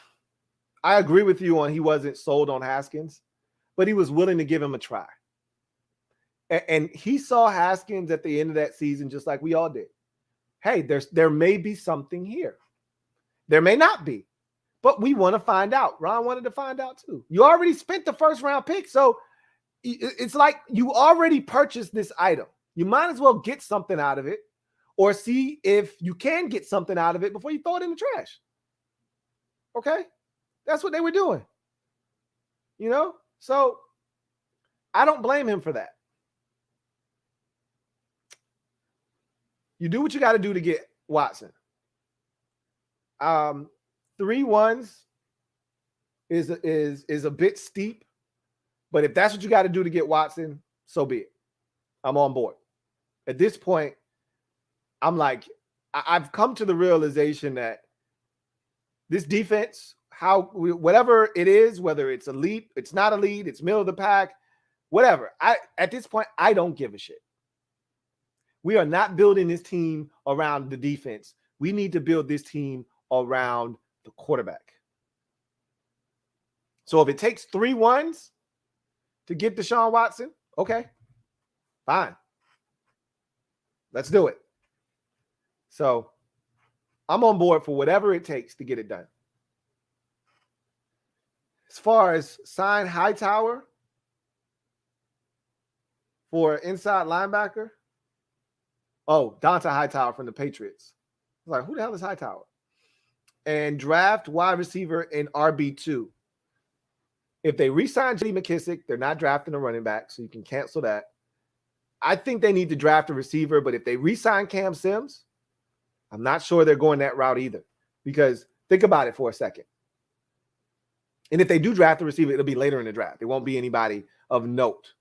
agree with you on he wasn't sold on Haskins, but he was willing to give him a try. And he saw Haskins at the end of that season just like we all did. Hey, there may be something here. There may not be, but we want to find out. Ron wanted to find out too. You already spent the first round pick, so it's like you already purchased this item. You might as well get something out of it or see if you can get something out of it before you throw it in the trash. Okay? That's what they were doing. So I don't blame him for that. You do what you got to do to get Watson. 3 1s is a bit steep, but if that's what you got to do to get Watson, so be it. I'm on board. At this point, I'm like, I've come to the realization that this defense, whatever it is, whether it's elite, it's not elite, it's middle of the pack, whatever. At this point, I don't give a shit. We are not building this team around the defense. We need to build this team around the quarterback. So if it takes 3 1s to get Deshaun Watson, okay, fine. Let's do it. So I'm on board for whatever it takes to get it done. As far as sign Hightower for inside linebacker, Dante Hightower from the Patriots. I was like, who the hell is Hightower? And draft wide receiver in RB2. If they re-sign J.D. McKissick, they're not drafting a running back, so you can cancel that. I think they need to draft a receiver, but if they re-sign Cam Sims, I'm not sure they're going that route either. Because think about it for a second. And if they do draft a receiver, it'll be later in the draft. It won't be anybody of note.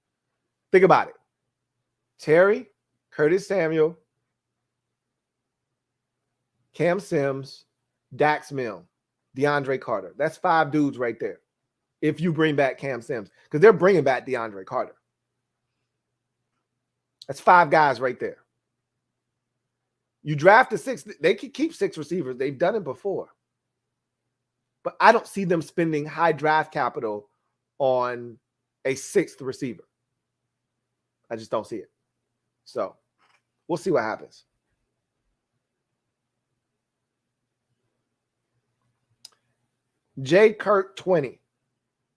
Think about it. Terry, Curtis Samuel, Cam Sims, Dax Milne, DeAndre Carter. That's 5 dudes right there. If you bring back Cam Sims, because they're bringing back DeAndre Carter. That's 5 guys right there. You draft a 6, they can keep 6 receivers. They've done it before. But I don't see them spending high draft capital on a 6th receiver. I just don't see it. So we'll see what happens. J. Kirk 20.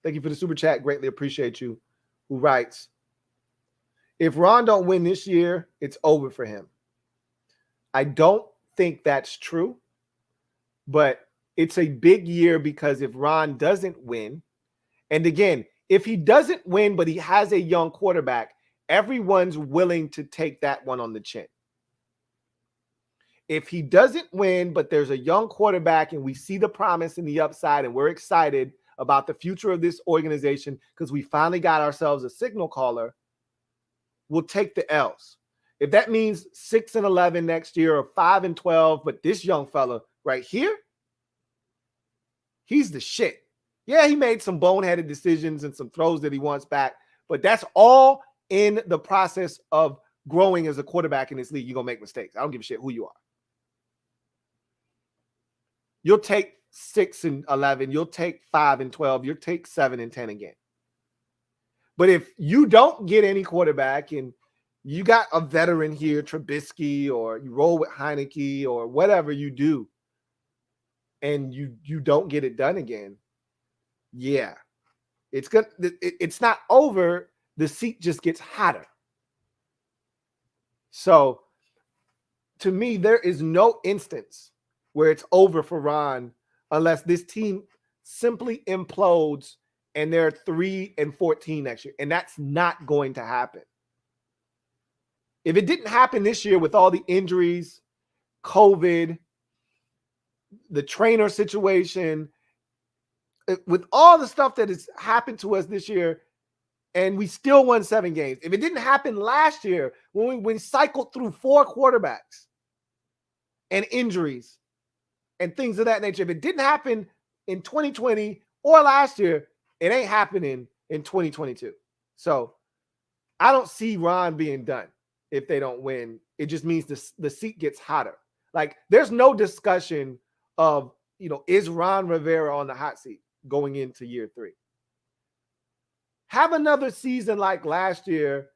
Thank you for the super chat. Greatly appreciate you. Who writes, if Ron don't win this year, it's over for him. I don't think that's true, but it's a big year because if Ron doesn't win, and again, if he doesn't win, but he has a young quarterback, everyone's willing to take that one on the chin. If he doesn't win, but there's a young quarterback and we see the promise and the upside and we're excited about the future of this organization because we finally got ourselves a signal caller, we'll take the L's. If that means 6-11 next year or 5-12, but this young fella right here, he's the shit. Yeah, he made some boneheaded decisions and some throws that he wants back, but that's all in the process of growing as a quarterback in this league. You're going to make mistakes. I don't give a shit who you are. You'll take 6-11. You'll take 5-12. You'll take 7-10 again. But if you don't get any quarterback and you got a veteran here, Trubisky, or you roll with Heineke or whatever you do, and you don't get it done again, yeah, it's not over. The seat just gets hotter. So to me, there is no instance where it's over for Ron unless this team simply implodes and they're 3-14 next year. And that's not going to happen. If it didn't happen this year with all the injuries, COVID, the trainer situation, with all the stuff that has happened to us this year, and we still won 7 games. If it didn't happen last year when we cycled through 4 quarterbacks and injuries and things of that nature, if it didn't happen in 2020 or last year, it ain't happening in 2022. So I don't see Ron being done if they don't win. It just means the seat gets hotter. Like, there's no discussion of, is Ron Rivera on the hot seat going into year 3? Have another season like last year,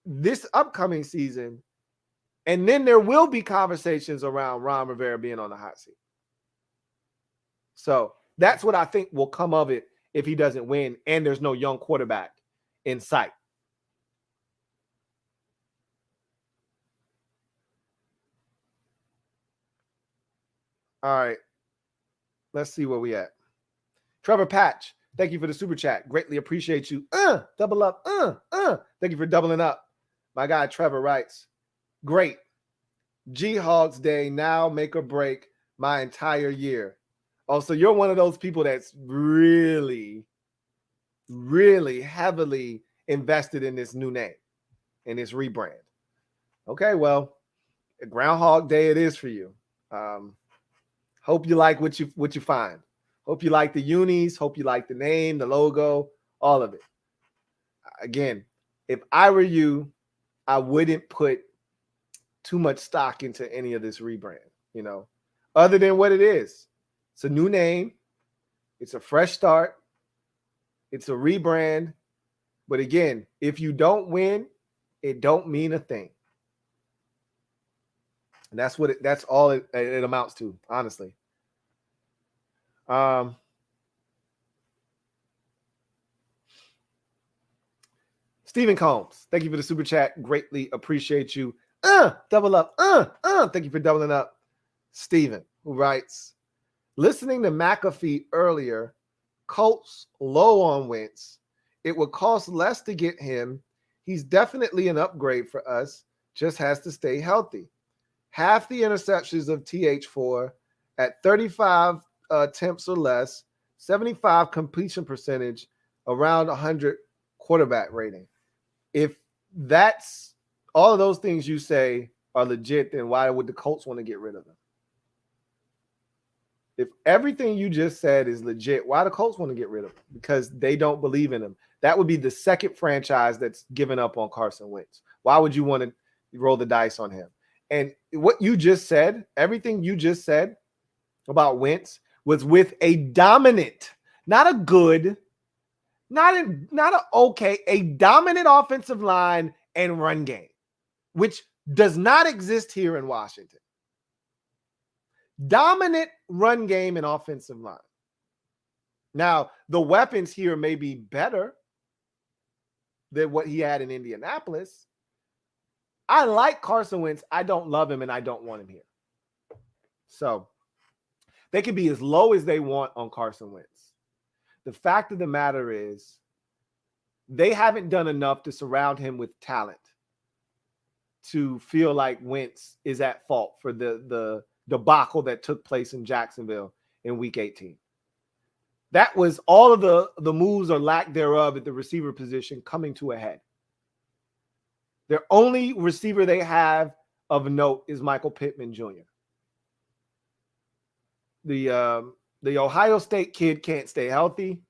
this upcoming season, and then there will be conversations around Ron Rivera being on the hot seat. So that's what I think will come of it if he doesn't win and there's no young quarterback in sight. All right. Let's see where we at. Trevor Patch, thank you for the super chat. Greatly appreciate you. Double up. Thank you for doubling up. My guy Trevor writes, great. G-Hogs Day now make or break my entire year. Oh, so you're one of those people that's really, really heavily invested in this new name and this rebrand. Okay, well, Groundhog Day it is for you. Hope you like what you find. Hope you like the unis. Hope you like the name, the logo, all of it. Again, if I were you, I wouldn't put too much stock into any of this rebrand, other than what it is. It's a new name. It's a fresh start. It's a rebrand. But again, if you don't win, it don't mean a thing. And that's all it amounts to, honestly. Stephen Combs, thank you for the super chat. Greatly appreciate you. Double up. Thank you for doubling up. Stephen, who writes, listening to McAfee earlier, Colts low on Wentz. It would cost less to get him. He's definitely an upgrade for us. Just has to stay healthy. Half the interceptions of TH4 at 35 attempts or less. 75 completion percentage, around 100 quarterback rating. If that's all of those things you say are legit, then why would the Colts want to get rid of them? If everything you just said is legit, why do the Colts want to get rid of him? Because they don't believe in him. That would be the second franchise that's given up on Carson Wentz. Why would you want to roll the dice on him? And what you just said, everything you just said about Wentz was with a dominant, not a good, not a okay, a dominant offensive line and run game, which does not exist here in Washington. Dominant run game and offensive line. Now, the weapons here may be better than what he had in Indianapolis. I like Carson Wentz. I don't love him, and I don't want him here. So they can be as low as they want on Carson Wentz. The fact of the matter is they haven't done enough to surround him with talent to feel like Wentz is at fault for the debacle that took place in Jacksonville in week 18. That was all of the moves or lack thereof at the receiver position coming to a head. Their only receiver they have of note is Michael Pittman Jr. The Ohio State kid can't stay healthy.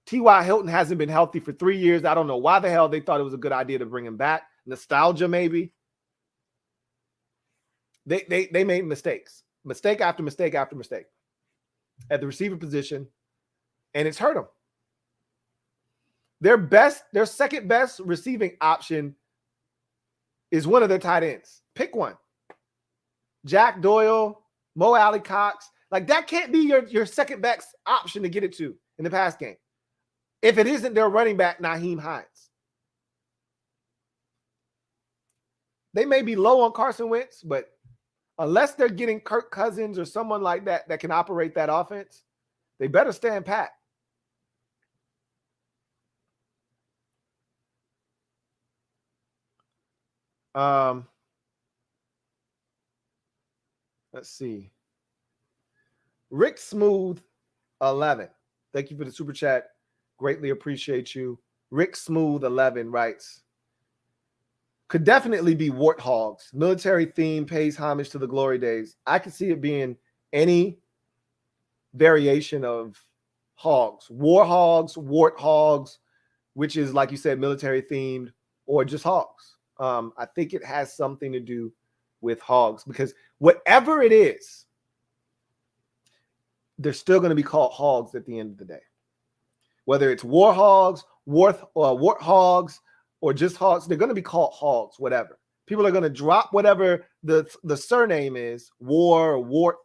T.Y. Hilton hasn't been healthy for 3 years. I don't know why the hell they thought it was a good idea to bring him back. Nostalgia, maybe. They made mistakes. Mistake after mistake after mistake at the receiver position, and it's hurt them. Their second best receiving option is one of their tight ends. Pick one. Jack Doyle, Mo Alley Cox. Like, that can't be your second best option to get it to in the pass game if it isn't their running back, Nyheim Hines. They may be low on Carson Wentz, but unless they're getting Kirk Cousins or someone like that that can operate that offense, they better stand pat. Let's see. Rick Smooth 11. Thank you for the super chat. Greatly appreciate you. Rick Smooth 11 writes, could definitely be warthogs. Military theme pays homage to the glory days. I could see it being any variation of hogs. Warhogs, warthogs, which is, like you said, military themed, or just hogs. I think it has something to do with hogs, because whatever it is, they're still going to be called hogs at the end of the day. Whether it's warhogs, warthogs, or just hogs, they're going to be called hogs, whatever. People are going to drop whatever the surname is, war or wart,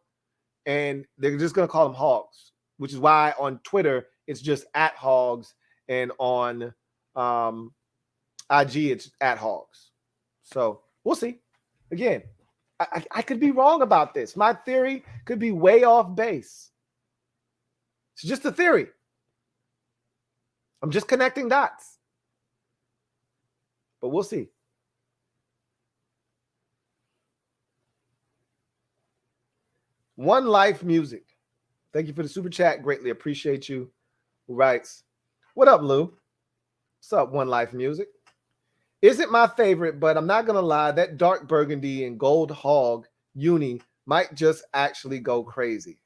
and they're just going to call them hogs, which is why on Twitter it's just @hogs, and on IG it's @hogs. So we'll see. Again, I could be wrong about this. My theory could be way off base. It's just a theory. I'm just connecting dots. But we'll see. One Life Music. Thank you for the super chat. Greatly appreciate you. Who writes, what up, Lou? What's up, One Life Music? Isn't my favorite, but I'm not going to lie, that dark burgundy and gold hog uni might just actually go crazy.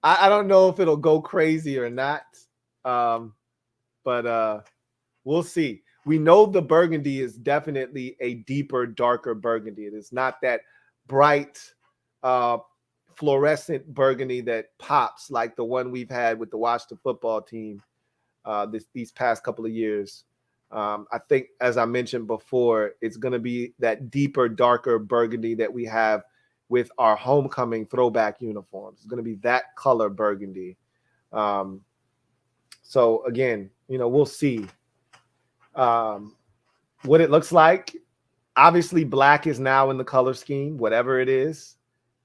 I don't know if it'll go crazy or not, but we'll see. We know the burgundy is definitely a deeper, darker burgundy. It is not that bright, fluorescent burgundy that pops like the one we've had with the Washington football team these past couple of years. I think, as I mentioned before, it's going to be that deeper, darker burgundy that we have with our homecoming throwback uniforms. It's going to be that color burgundy. So again, we'll see what it looks like. Obviously, black is now in the color scheme, whatever it is.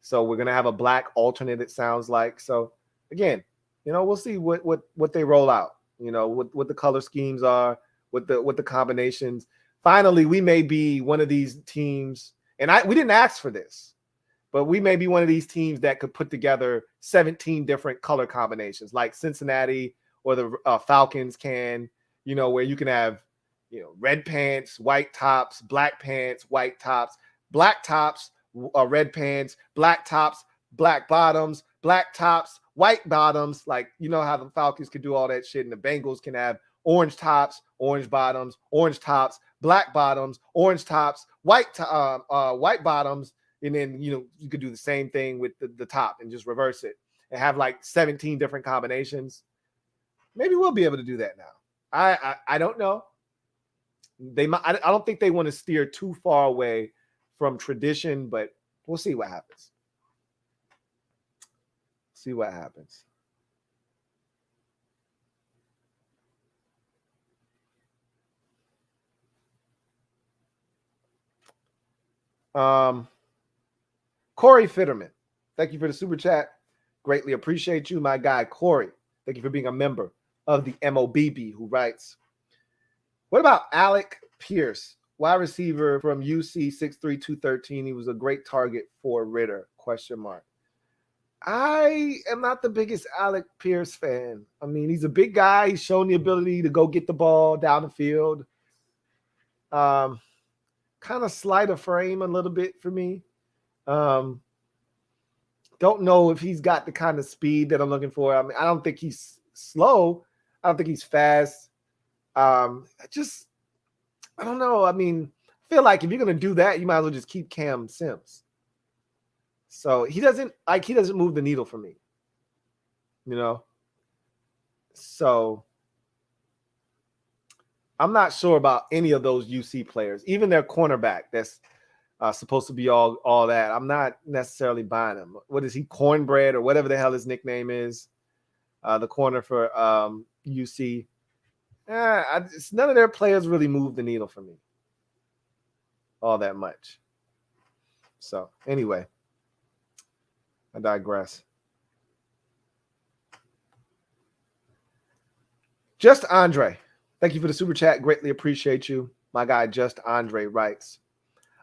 So we're going to have a black alternate, it sounds like. So again, we'll see what they roll out, what the color schemes are, what the combinations. Finally, we may be one of these teams, and we didn't ask for this, But we may be one of these teams that could put together 17 different color combinations, like Cincinnati or the Falcons can, where you can have, red pants, white tops, black pants, white tops, black tops, red pants, black tops, black bottoms, black tops, white bottoms. Like, how the Falcons can do all that shit, and the Bengals can have orange tops, orange bottoms, orange tops, black bottoms, orange tops, white bottoms. And then, you could do the same thing with the top and just reverse it and have like 17 different combinations. Maybe we'll be able to do that now. I don't know. I don't think they want to steer too far away from tradition, but we'll see what happens. See what happens. Corey Fitterman, thank you for the super chat. Greatly appreciate you, my guy Corey. Thank you for being a member of the MOBB, who writes, what about Alec Pierce, wide receiver from UC 6'3", 213? He was a great target for Ritter, ? I am not the biggest Alec Pierce fan. I mean, he's a big guy. He's shown the ability to go get the ball down the field. Kind of slight of frame a little bit for me. Don't know if he's got the kind of speed that I'm looking for. I mean, I don't think he's slow. I don't think he's fast. I don't know. I mean, I feel like if you're going to do that, you might as well just keep Cam Sims. So he doesn't move the needle for me, So I'm not sure about any of those UC players, even their cornerback that's supposed to be all that. I'm not necessarily buying him. What is he, Cornbread or whatever the hell his nickname is? The corner for UC. None of their players really move the needle for me all that much. So anyway, I digress. Just Andre, thank you for the super chat. Greatly appreciate you. My guy Just Andre writes,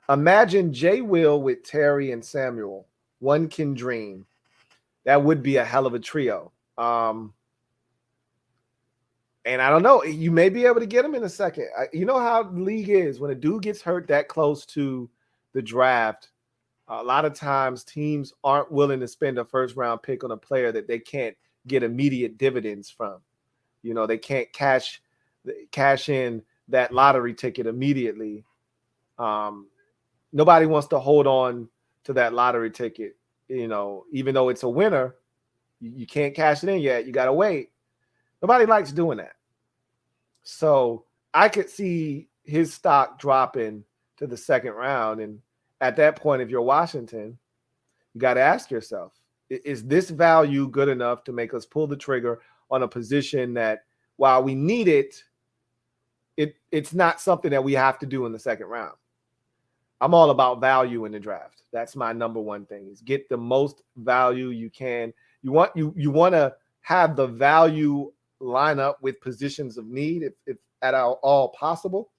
imagine Jay Will with Terry and Samuel. One can dream. That would be a hell of a trio. And I don't know. You may be able to get him in a second. You know how the league is. When a dude gets hurt that close to the draft, a lot of times teams aren't willing to spend a first-round pick on a player that they can't get immediate dividends from. They can't cash in that lottery ticket immediately. Nobody wants to hold on to that lottery ticket. Even though it's a winner, you can't cash it in yet. You got to wait. Nobody likes doing that. So I could see his stock dropping to the second round. And at that point, if you're Washington, you got to ask yourself, is this value good enough to make us pull the trigger on a position that, while we need it, it's not something that we have to do in the second round? I'm all about value in the draft. That's my number one thing, is get the most value you can. You want to have the value line up with positions of need if at all possible.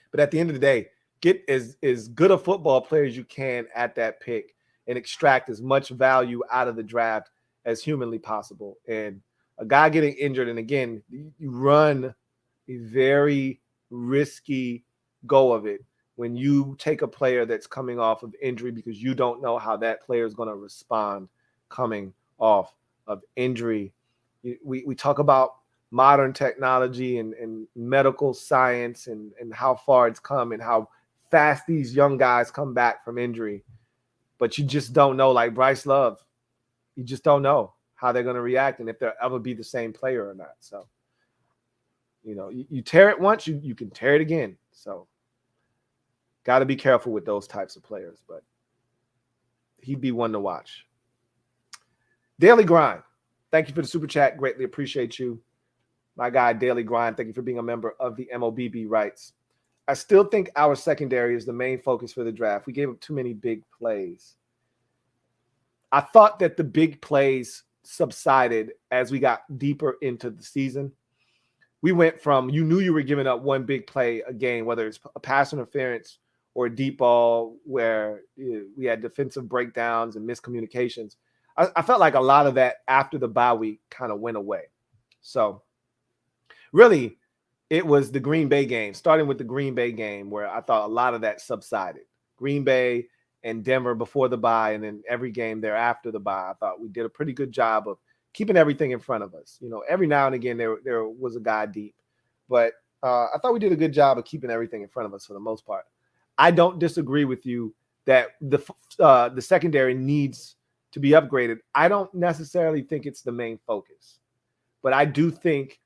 But at the end of the day, get as good a football player as you can at that pick and extract as much value out of the draft as humanly possible. And a guy getting injured, and again, you run a very risky go of it when you take a player that's coming off of injury, because you don't know how that player is going to respond coming off of injury. We talk about modern technology and medical science and how far it's come and how fast these young guys come back from injury. But you just don't know, like Bryce Love, you just don't know how they're going to react and if they'll ever be the same player or not. So, you tear it once, you can tear it again. So got to be careful with those types of players, but he'd be one to watch. Daily Grind, thank you for the super chat. Greatly appreciate you. My guy, Daily Grind, thank you for being a member of the MOBB writes, I still think our secondary is the main focus for the draft. We gave up too many big plays. I thought that the big plays subsided as we got deeper into the season. We went from, you knew you were giving up one big play a game, whether it's a pass interference or a deep ball where we had defensive breakdowns and miscommunications. I felt like a lot of that after the bye week kind of went away. So really, it was the Green Bay game, starting with the Green Bay game, where I thought a lot of that subsided. Green Bay and Denver before the bye, and then every game thereafter the bye, I thought we did a pretty good job of keeping everything in front of us. Every now and again there was a guy deep, but I thought we did a good job of keeping everything in front of us for the most part. I don't disagree with you that the secondary needs to be upgraded. I don't necessarily think it's the main focus, but I do think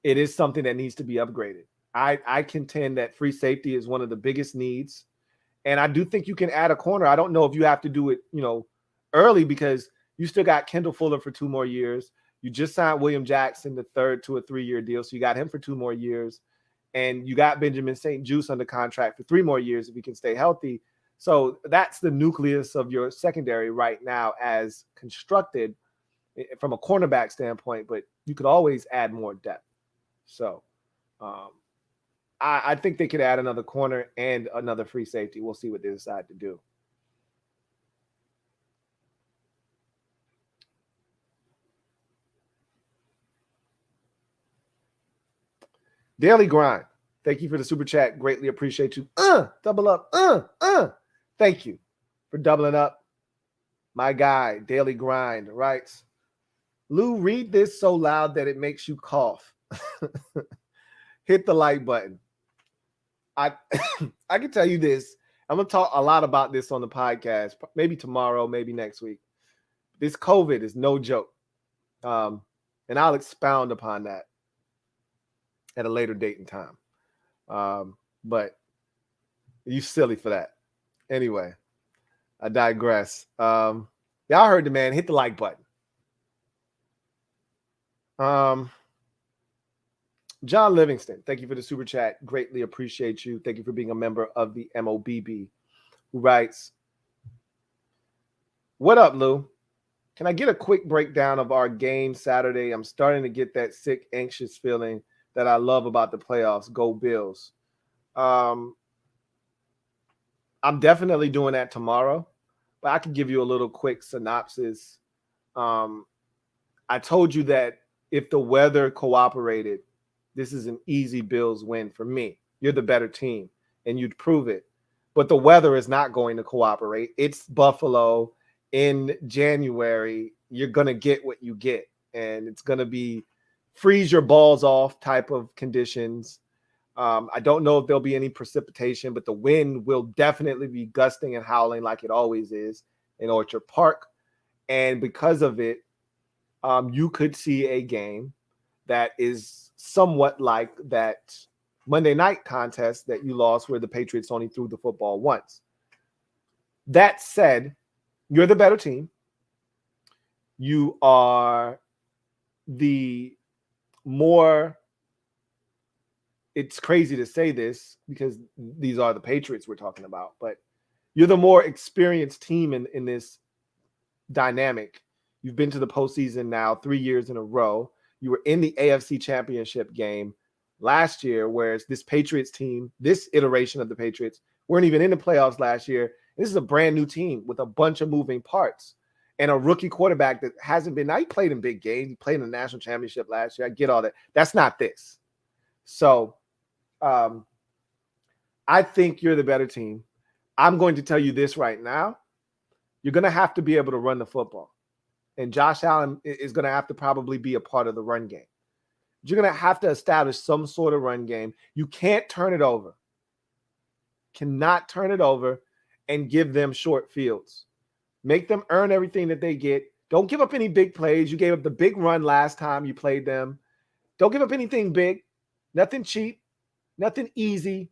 it is something that needs to be upgraded. I contend that free safety is one of the biggest needs. And I do think you can add a corner. I don't know if you have to do it, early, because you still got Kendall Fuller for 2 more years. You just signed William Jackson, the third to a 3-year deal. So you got him for 2 more years. And you got Benjamin St. Juste under contract for 3 more years if he can stay healthy. So that's the nucleus of your secondary right now as constructed from a cornerback standpoint, but you could always add more depth. So I think they could add another corner and another free safety. We'll see what they decide to do. Daily Grind. Thank you for the super chat. Greatly appreciate you. Double up. Thank you for doubling up. My guy, Daily Grind, writes, Lou, read this so loud that it makes you cough. Hit the like button. I can tell you this. I'm going to talk a lot about this on the podcast, maybe tomorrow, maybe next week. This COVID is no joke. And I'll expound upon that at a later date and time. But you silly for that. Anyway, I digress. Y'all heard the man. Hit the like button. John Livingston, thank you for the super chat. Greatly appreciate you. Thank you for being a member of the MOBB, who writes, what up, Lou? Can I get a quick breakdown of our game Saturday? I'm starting to get that sick, anxious feeling that I love about the playoffs. Go Bills. I'm definitely doing that tomorrow, but I can give you a little quick synopsis. I told you that if the weather cooperated, this is an easy Bills win for me. You're the better team, and you'd prove it. But the weather is not going to cooperate. It's Buffalo in January. You're going to get what you get, and it's going to be freeze your balls off type of conditions. I don't know if there'll be any precipitation, but the wind will definitely be gusting and howling like it always is in Orchard Park. And because of it, you could see a game that is somewhat like that Monday night contest that you lost where the Patriots only threw the football once. That said, you're the better team. You are the more, it's crazy to say this because these are the Patriots we're talking about, but you're the more experienced team in this dynamic. You've been to the postseason now 3 years in a row. You were in the AFC Championship game last year, whereas this Patriots team, this iteration of the Patriots, weren't even in the playoffs last year. This is a brand new team with a bunch of moving parts and a rookie quarterback that hasn't been. Now, he played in big games. He played in the national championship last year. I get all that. That's not this. So I think you're the better team. I'm going to tell you this right now. You're going to have to be able to run the football. And Josh Allen is going to have to probably be a part of the run game. You're going to have to establish some sort of run game. You can't turn it over. Cannot turn it over and give them short fields. Make them earn everything that they get. Don't give up any big plays. You gave up the big run last time you played them. Don't give up anything big. Nothing cheap. Nothing easy.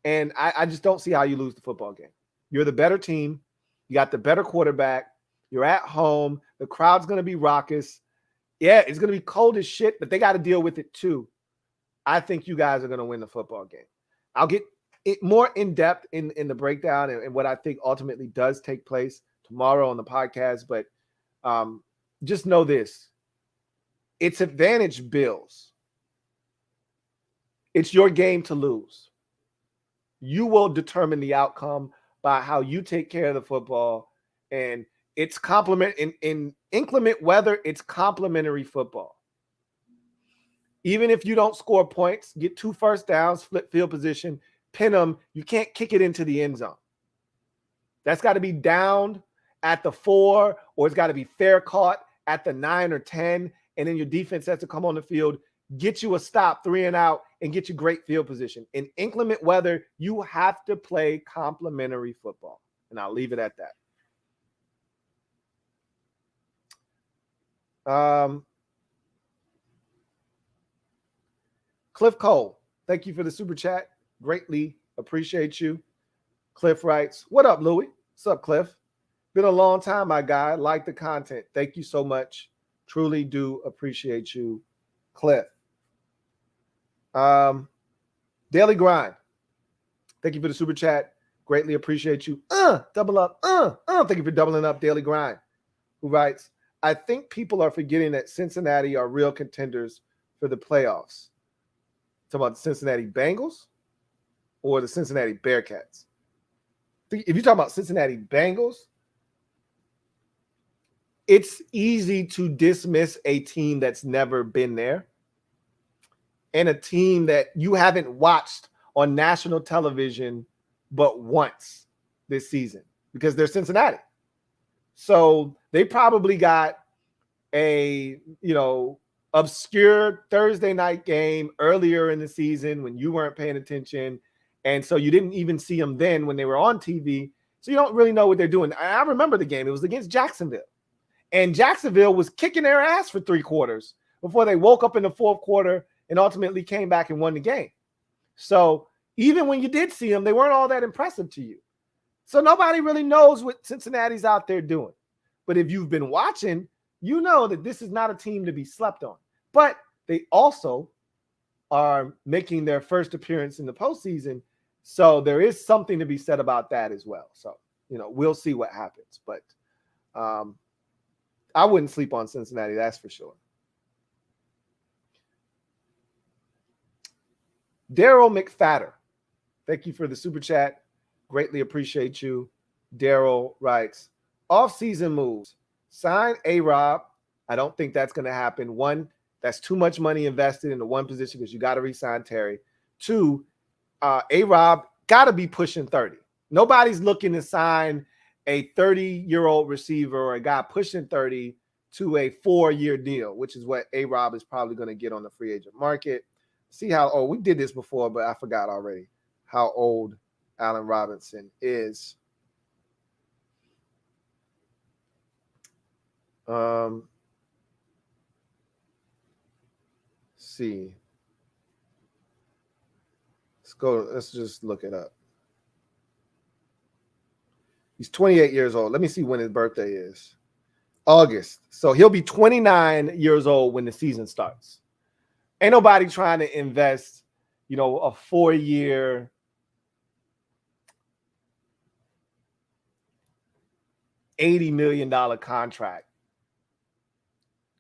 And I just don't see how you lose the football game. You're the better team. You got the better quarterback. You're at home. The crowd's going to be raucous. Yeah, it's going to be cold as shit, but they got to deal with it too. I think you guys are going to win the football game. I'll get it more in depth in the breakdown and what I think ultimately does take place tomorrow on the podcast. But just know this. It's advantage Bills. It's your game to lose. You will determine the outcome by how you take care of the football. And it's in inclement weather, it's complementary football. Even if you don't score points, get 2 first downs, flip field position, pin them, you can't kick it into the end zone. That's got to be downed at the 4, or it's got to be fair caught at the 9 or 10, and then your defense has to come on the field, get you a stop, 3 and out, and get you great field position. In inclement weather, you have to play complementary football, and I'll leave it at that. Cliff Cole, thank you for the super chat. Greatly appreciate you. Cliff writes, what up, Louie? What's up, Cliff? Been a long time, my guy. Like the content. Thank you so much. Truly do appreciate you, Cliff. Daily Grind. Thank you for the super chat. Greatly appreciate you. Double up. Thank you for doubling up, Daily Grind. Who writes, I think people are forgetting that Cincinnati are real contenders for the playoffs. Talking about the Cincinnati Bengals or the Cincinnati Bearcats? If you're talking about Cincinnati Bengals, it's easy to dismiss a team that's never been there and a team that you haven't watched on national television but once this season because they're Cincinnati. So they probably got a, obscure Thursday night game earlier in the season when you weren't paying attention. And so you didn't even see them then when they were on TV. So you don't really know what they're doing. I remember the game. It was against Jacksonville. And Jacksonville was kicking their ass for 3 quarters before they woke up in the 4th quarter and ultimately came back and won the game. So even when you did see them, they weren't all that impressive to you. So nobody really knows what Cincinnati's out there doing. But if you've been watching, you know that this is not a team to be slept on. But they also are making their first appearance in the postseason. So there is something to be said about that as well. So, we'll see what happens. But I wouldn't sleep on Cincinnati, that's for sure. Daryl McFatter, thank you for the super chat. Greatly appreciate you. Daryl writes, off-season moves. Sign A-Rob. I don't think that's going to happen. 1, that's too much money invested into one position because you got to re-sign Terry. 2, A-Rob got to be pushing 30. Nobody's looking to sign a 30-year-old receiver or a guy pushing 30 to a 4-year deal, which is what A-Rob is probably going to get on the free agent market. See how old, we did this before, but I forgot already how old Allen Robinson is. See. Let's just look it up. He's 28 years old. Let me see when his birthday is. August. So he'll be 29 years old when the season starts. Ain't nobody trying to invest, a 4-year $80 million contract.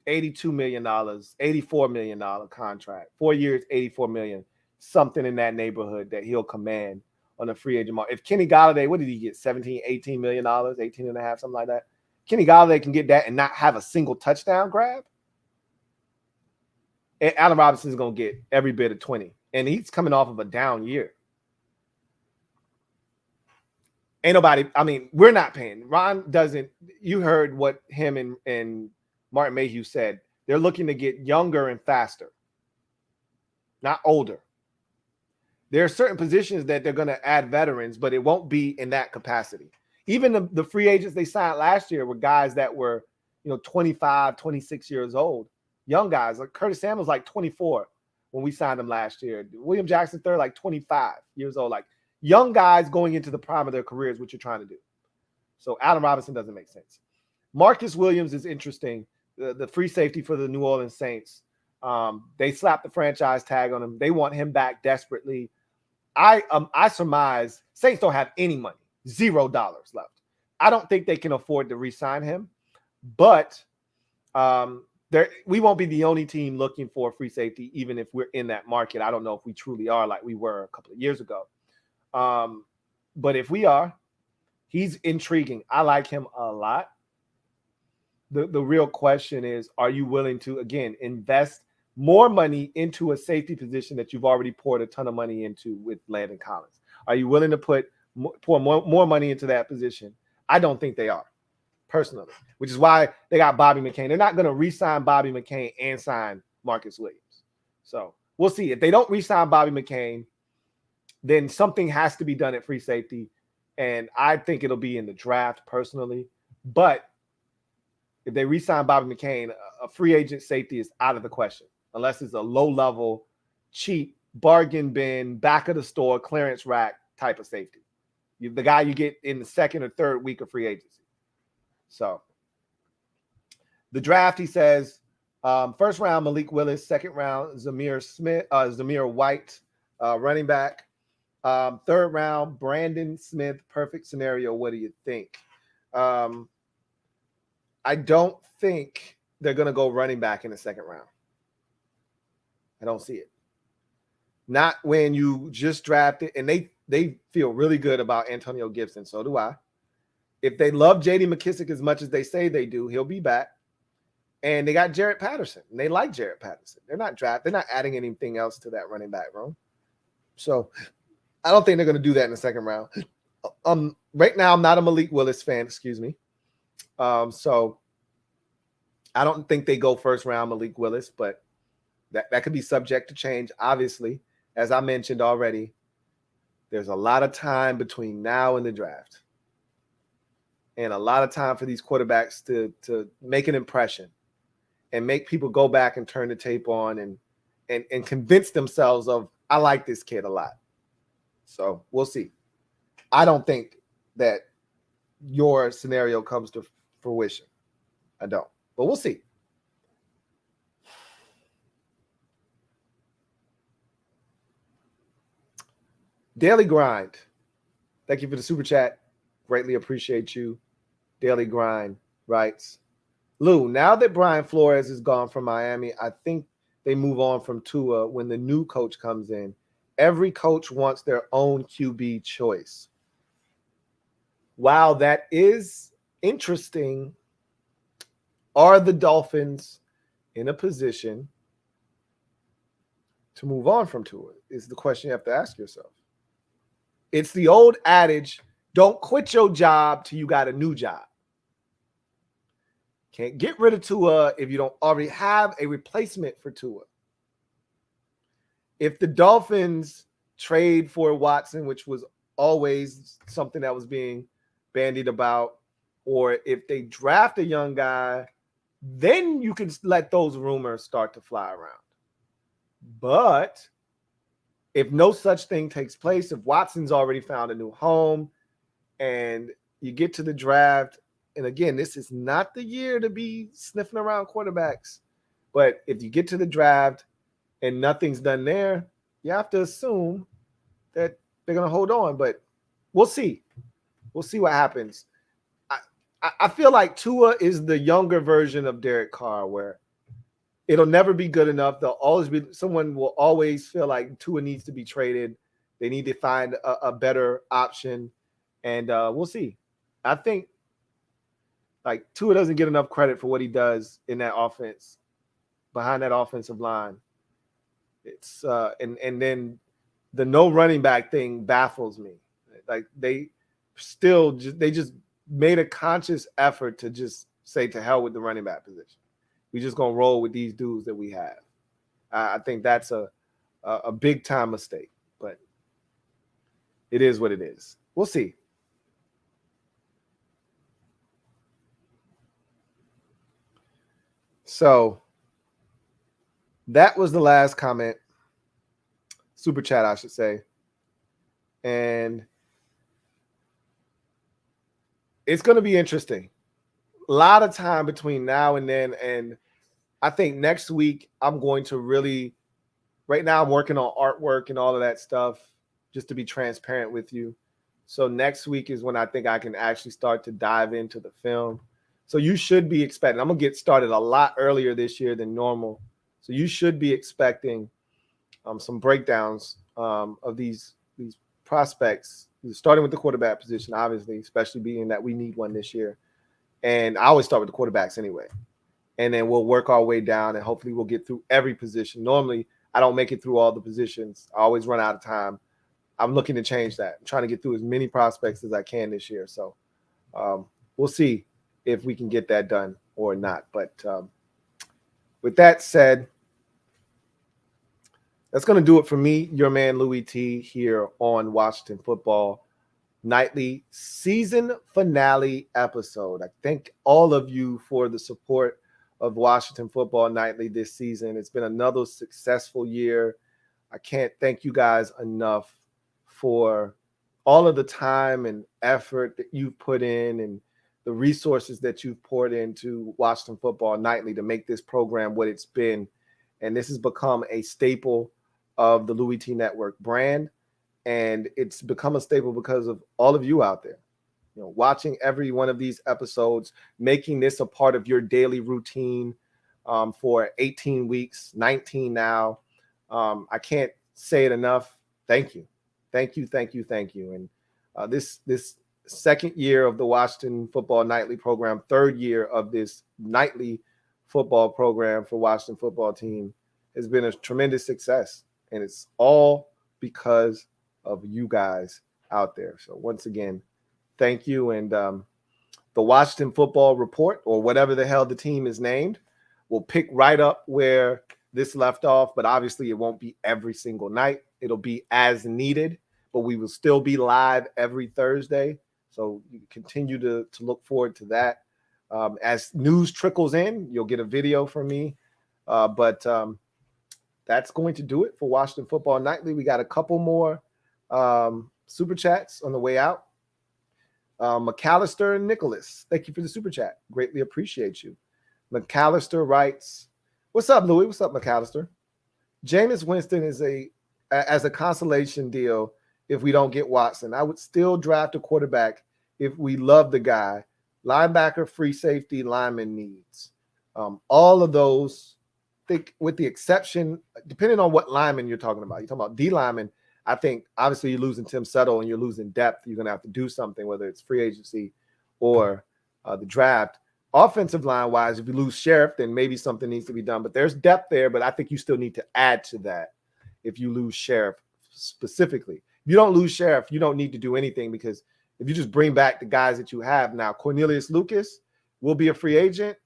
$82 million, $84 million contract. 4 years, $84 million. Something in that neighborhood that he'll command on a free agent market. If Kenny Golladay, what did he get? $17, $18 million, 18 and a half, something like that. Kenny Golladay can get that and not have a single touchdown grab. And Allen Robinson's going to get every bit of 20. And he's coming off of a down year. Ain't nobody, we're not paying. Ron doesn't, you heard what him and Martin Mayhew said. They're looking to get younger and faster, not older. There are certain positions that they're going to add veterans, but it won't be in that capacity. Even the free agents they signed last year were guys that were, 25, 26 years old. Young guys. Like Curtis Samuel's like 24 when we signed him last year. William Jackson III, like 25 years old. Like young guys going into the prime of their careers, what you're trying to do. So Allen Robinson doesn't make sense. Marcus Williams is interesting. The free safety for the New Orleans Saints. They slapped the franchise tag on him. They want him back desperately. I surmise Saints don't have any money, $0 left. I don't think they can afford to re-sign him, but we won't be the only team looking for a free safety, even if we're in that market. I don't know if we truly are like we were a couple of years ago. But if we are, he's intriguing. I like him a lot. The real question is, are you willing to, again, invest more money into a safety position that you've already poured a ton of money into with Landon Collins? Are you willing to pour more money into that position? I don't think they are, personally, which is why they got Bobby McCain. They're not going to re-sign Bobby McCain and sign Marcus Williams. So we'll see. If they don't re-sign Bobby McCain, then something has to be done at free safety. And I think it'll be in the draft, personally. But if they re-sign Bobby McCain, a free agent safety is out of the question, unless it's a low-level, cheap, bargain bin, back of the store, clearance rack type of safety. The guy you get in the second or third week of free agency. So the draft, he says, first round, Malik Willis. Second round, Zamir White, running back. Third round, Brandon Smith. Perfect scenario. What do you think? I don't think they're going to go running back in the second round. I don't see it. Not when you just drafted, and they feel really good about Antonio Gibson. So do I. If they love J.D. McKissick as much as they say they do, he'll be back. And they got Jarrett Patterson. And they like Jarrett Patterson. They're not adding anything else to that running back room. So I don't think they're going to do that in the second round. Right now, I'm not a Malik Willis fan, excuse me. So I don't think they go first round Malik Willis, but that could be subject to change. Obviously, as I mentioned already, there's a lot of time between now and the draft. And a lot of time for these quarterbacks to make an impression and make people go back and turn the tape on and convince themselves of, I like this kid a lot. So we'll see. I don't think that your scenario comes to fruition. I don't. But we'll see. Daily Grind. Thank you for the super chat. Greatly appreciate you. Daily Grind writes, Lou, now that Brian Flores is gone from Miami, I think they move on from Tua when the new coach comes in. Every coach wants their own QB choice. While that is interesting, are the Dolphins in a position to move on from Tua? Is the question you have to ask yourself. It's the old adage, don't quit your job till you got a new job. Can't get rid of Tua if you don't already have a replacement for Tua. If the Dolphins trade for Watson, which was always something that was being bandied about, or if they draft a young guy, then you can let those rumors start to fly around. But if no such thing takes place, if Watson's already found a new home and you get to the draft, and again, this is not the year to be sniffing around quarterbacks, but if you get to the draft and nothing's done there, you have to assume that they're going to hold on. But we'll see. We'll see what happens. I feel like Tua is the younger version of Derek Carr, where it'll never be good enough. Someone will always feel like Tua needs to be traded. They need to find a better option, and we'll see. I think like Tua doesn't get enough credit for what he does in that offense, behind that offensive line. It's and then the no running back thing baffles me. Like they just made a conscious effort to just say to hell with the running back position. We just gonna roll with these dudes that we have. I think that's a big time mistake, but it is what it is. We'll see. So that was the last comment, super chat, I should say, and it's going to be interesting. A lot of time between now and then, and I think next week I'm going to really. Right now, I'm working on artwork and all of that stuff, just to be transparent with you. So next week is when I think I can actually start to dive into the film. So you should be expecting. I'm gonna get started a lot earlier this year than normal. So you should be expecting some breakdowns of these prospects, starting with the quarterback position, obviously, especially being that we need one this year. And I always start with the quarterbacks anyway. And then we'll work our way down, and hopefully we'll get through every position. Normally, I don't make it through all the positions. I always run out of time. I'm looking to change that. I'm trying to get through as many prospects as I can this year. So we'll see if we can get that done or not. But with that said, that's going to do it for me, your man Louie T, here on Washington Football Nightly season finale episode. I thank all of you for the support of Washington Football Nightly this season. It's been another successful year. I can't thank you guys enough for all of the time and effort that you've put in and the resources that you've poured into Washington Football Nightly to make this program what it's been. And this has become a staple of the LouieTeeNetwork brand. And it's become a staple because of all of you out there, you know, watching every one of these episodes, making this a part of your daily routine for 18 weeks, 19 now. I can't say it enough. Thank you. Thank you, thank you, thank you. And this second year of the Washington Football Nightly program, third year of this nightly football program for Washington football team has been a tremendous success. And it's all because of you guys out there. So once again, thank you. And the Washington Football Report, or whatever the hell the team is named, will pick right up where this left off. But obviously it won't be every single night. It'll be as needed, but we will still be live every Thursday. So you continue to look forward to that. As news trickles in, you'll get a video from me. But that's going to do it for Washington Football Nightly. We got a couple more super chats on the way out. McAllister and Nicholas, thank you for the super chat. Greatly appreciate you. McAllister writes, "What's up, Louie? What's up, McAllister? Jameis Winston is as a consolation deal if we don't get Watson. I would still draft a quarterback if we love the guy. Linebacker, free safety, lineman needs. All of those, I think, with the exception, depending on what lineman you're talking about. You're talking about D lineman. I think obviously you're losing Tim Settle and you're losing depth. You're going to have to do something, whether it's free agency or the draft. Offensive line wise, if you lose Sheriff, then maybe something needs to be done. But there's depth there, but I think you still need to add to that if you lose Sheriff specifically. If you don't lose Sheriff, you don't need to do anything, because if you just bring back the guys that you have now, Cornelius Lucas will be a free agent.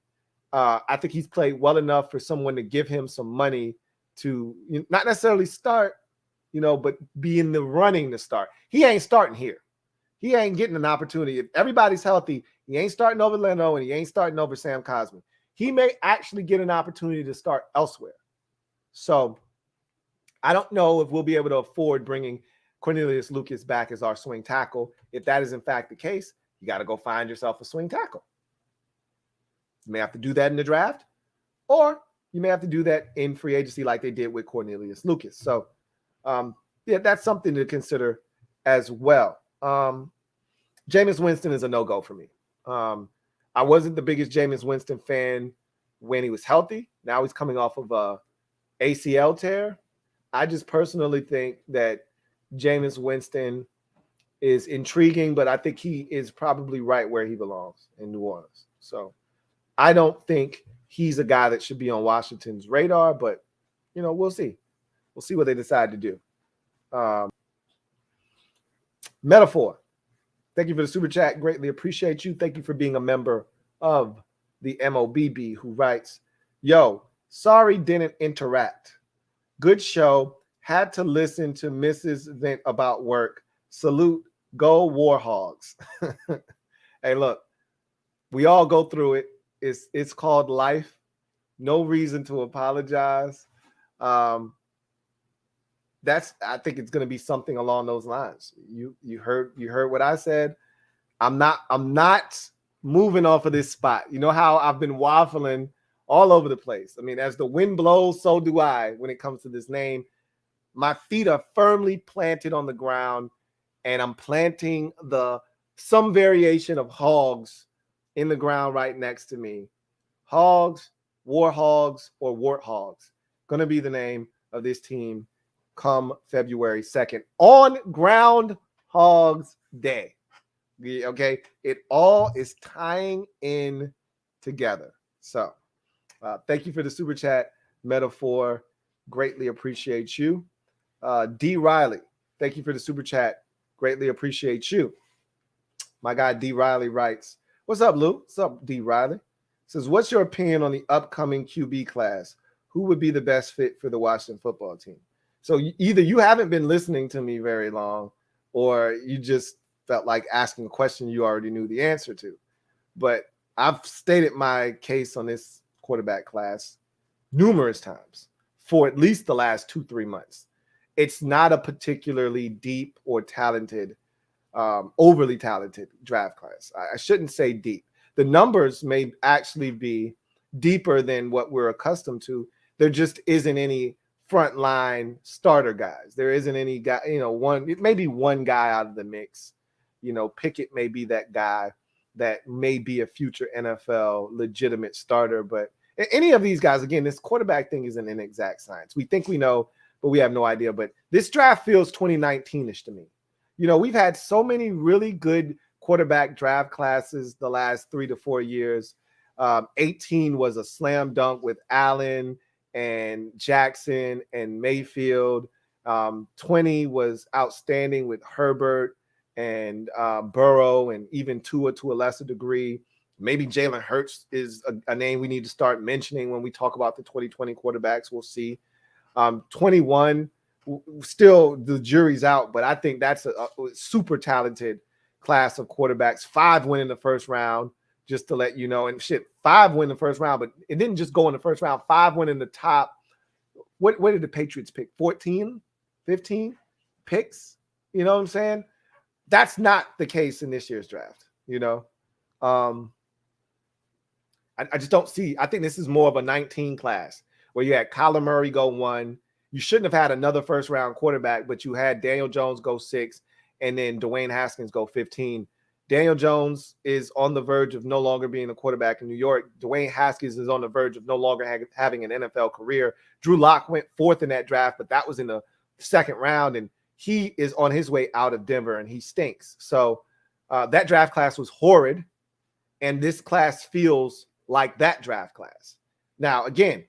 I think he's played well enough for someone to give him some money to not necessarily start, but be in the running to start. He ain't starting here. He ain't getting an opportunity. If everybody's healthy, he ain't starting over Leno and he ain't starting over Sam Cosmi. He may actually get an opportunity to start elsewhere. So I don't know if we'll be able to afford bringing Cornelius Lucas back as our swing tackle. If that is in fact the case, you got to go find yourself a swing tackle. You may have to do that in the draft, or you may have to do that in free agency like they did with Cornelius Lucas. So, yeah, that's something to consider as well. Jameis Winston is a no-go for me. I wasn't the biggest Jameis Winston fan when he was healthy. Now he's coming off of a ACL tear. I just personally think that Jameis Winston is intriguing, but I think he is probably right where he belongs, in New Orleans. So I don't think he's a guy that should be on Washington's radar, but, we'll see. We'll see what they decide to do. Metaphor, thank you for the super chat. Greatly appreciate you. Thank you for being a member of the MOBB, who writes, "Yo, sorry didn't interact. Good show. Had to listen to Mrs. vent about work. Salute. Go Warhogs." Hey, look, we all go through it. It's called life. No reason to apologize. I think it's going to be something along those lines. You heard what I said. I'm not moving off of this spot. You know how I've been waffling all over the place. I mean, as the wind blows, so do I when it comes to this name. My feet are firmly planted on the ground, and I'm planting some variation of hogs in the ground right next to me. Hogs, Warhogs, or Warthogs. Going to be the name of this team come February 2nd on Groundhog's Day. Okay, it all is tying in together. So thank you for the super chat metaphor. Greatly appreciate you. D. Riley, thank you for the super chat. Greatly appreciate you. My guy D. Riley writes, what's up, Lou? What's up, D. Riley? Says, what's your opinion on the upcoming QB class? Who would be the best fit for the Washington football team? So either you haven't been listening to me very long, or you just felt like asking a question you already knew the answer to. But I've stated my case on this quarterback class numerous times for at least the last 2-3 months. It's not a particularly deep or talented, overly talented draft class. I shouldn't say deep. The numbers may actually be deeper than what we're accustomed to. There just isn't any frontline starter guys. There isn't any guy, it may be one guy out of the mix. Pickett may be that guy that may be a future NFL legitimate starter. But any of these guys, again, this quarterback thing isn't an exact science. We think we know, but we have no idea. But this draft feels 2019-ish to me. We've had so many really good quarterback draft classes the last 3 to 4 years. 18 was a slam dunk with Allen and Jackson and Mayfield. 20 was outstanding with Herbert and Burrow, and even Tua to a lesser degree. Maybe Jalen Hurts is a name we need to start mentioning when we talk about the 2020 quarterbacks. We'll see. 21, still the jury's out, but I think that's a super talented class of quarterbacks. 5 win in the first round, just to let you know. And 5 win in the first round, but it didn't just go in the first round. 5 win in the top. What did the Patriots pick? 14, 15 picks? You know what I'm saying? That's not the case in this year's draft. I just don't see. I think this is more of a 19 class where you had Kyler Murray go 1. You shouldn't have had another first round quarterback, but you had Daniel Jones go 6 and then Dwayne Haskins go 15. Daniel Jones is on the verge of no longer being a quarterback in New York. Dwayne Haskins is on the verge of no longer having an NFL career. Drew Lock went 4th in that draft, but that was in the second round, and he is on his way out of Denver, and he stinks. So that draft class was horrid, and this class feels like that draft class. Now, again,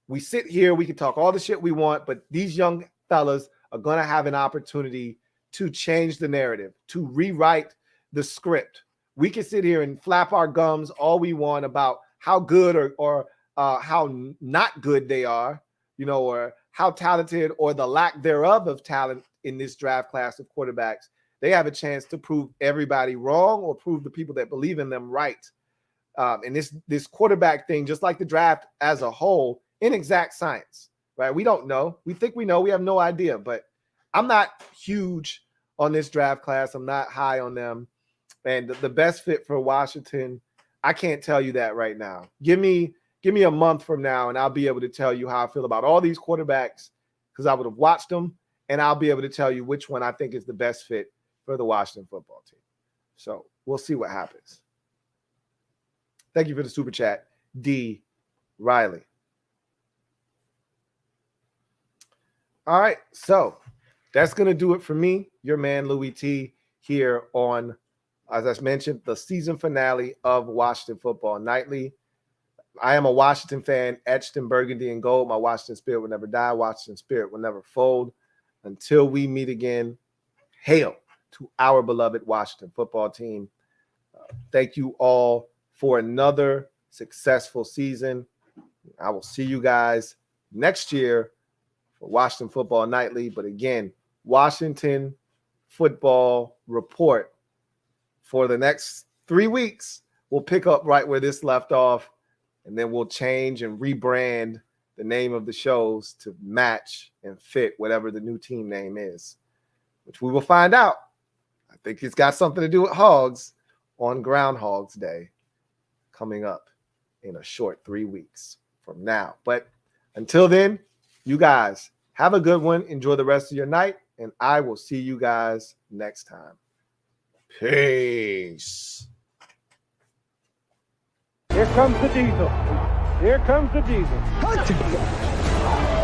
we sit here, we can talk all the shit we want, but these young fellas are going to have an opportunity to change the narrative, to rewrite the script. We can sit here and flap our gums all we want about how good or how not good they are, or how talented or the lack thereof of talent in this draft class of quarterbacks. They have a chance to prove everybody wrong or prove the people that believe in them right. And this quarterback thing, just like the draft as a whole, inexact science, right? We don't know. We think we know. We have no idea. But I'm not huge on this draft class. I'm not high on them. And the best fit for Washington, I can't tell you that right now. Give me a month from now, and I'll be able to tell you how I feel about all these quarterbacks because I would have watched them, and I'll be able to tell you which one I think is the best fit for the Washington football team. So we'll see what happens. Thank you for the super chat, D. Riley. All right, so that's going to do it for me, your man Louie T, here on, as I mentioned, the season finale of Washington Football Nightly. I am a Washington fan, etched in burgundy and gold. My Washington spirit will never die. Washington spirit will never fold. Until we meet again, hail to our beloved Washington football team. Thank you all for another successful season. I will see you guys next year for Washington Football Nightly. But again, Washington Football Report for the next 3 weeks. We'll pick up right where this left off, and then we'll change and rebrand the name of the shows to match and fit whatever the new team name is, which we will find out. I think it's got something to do with hogs on Groundhog's Day coming up in a short 3 weeks from now. But until then, you guys have a good one. Enjoy the rest of your night, and I will see you guys next time. Peace. Here comes the diesel. Here comes the diesel.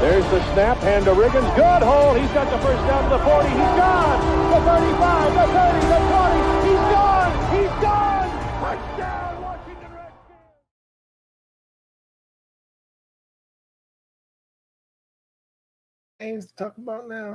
There's the snap, hand to Riggins. Good hold. He's got the first down to the 40. He's gone. The 35, the 30, the 20. He's gone. He's gone. Touchdown, Washington Redskins. Games to talk about now.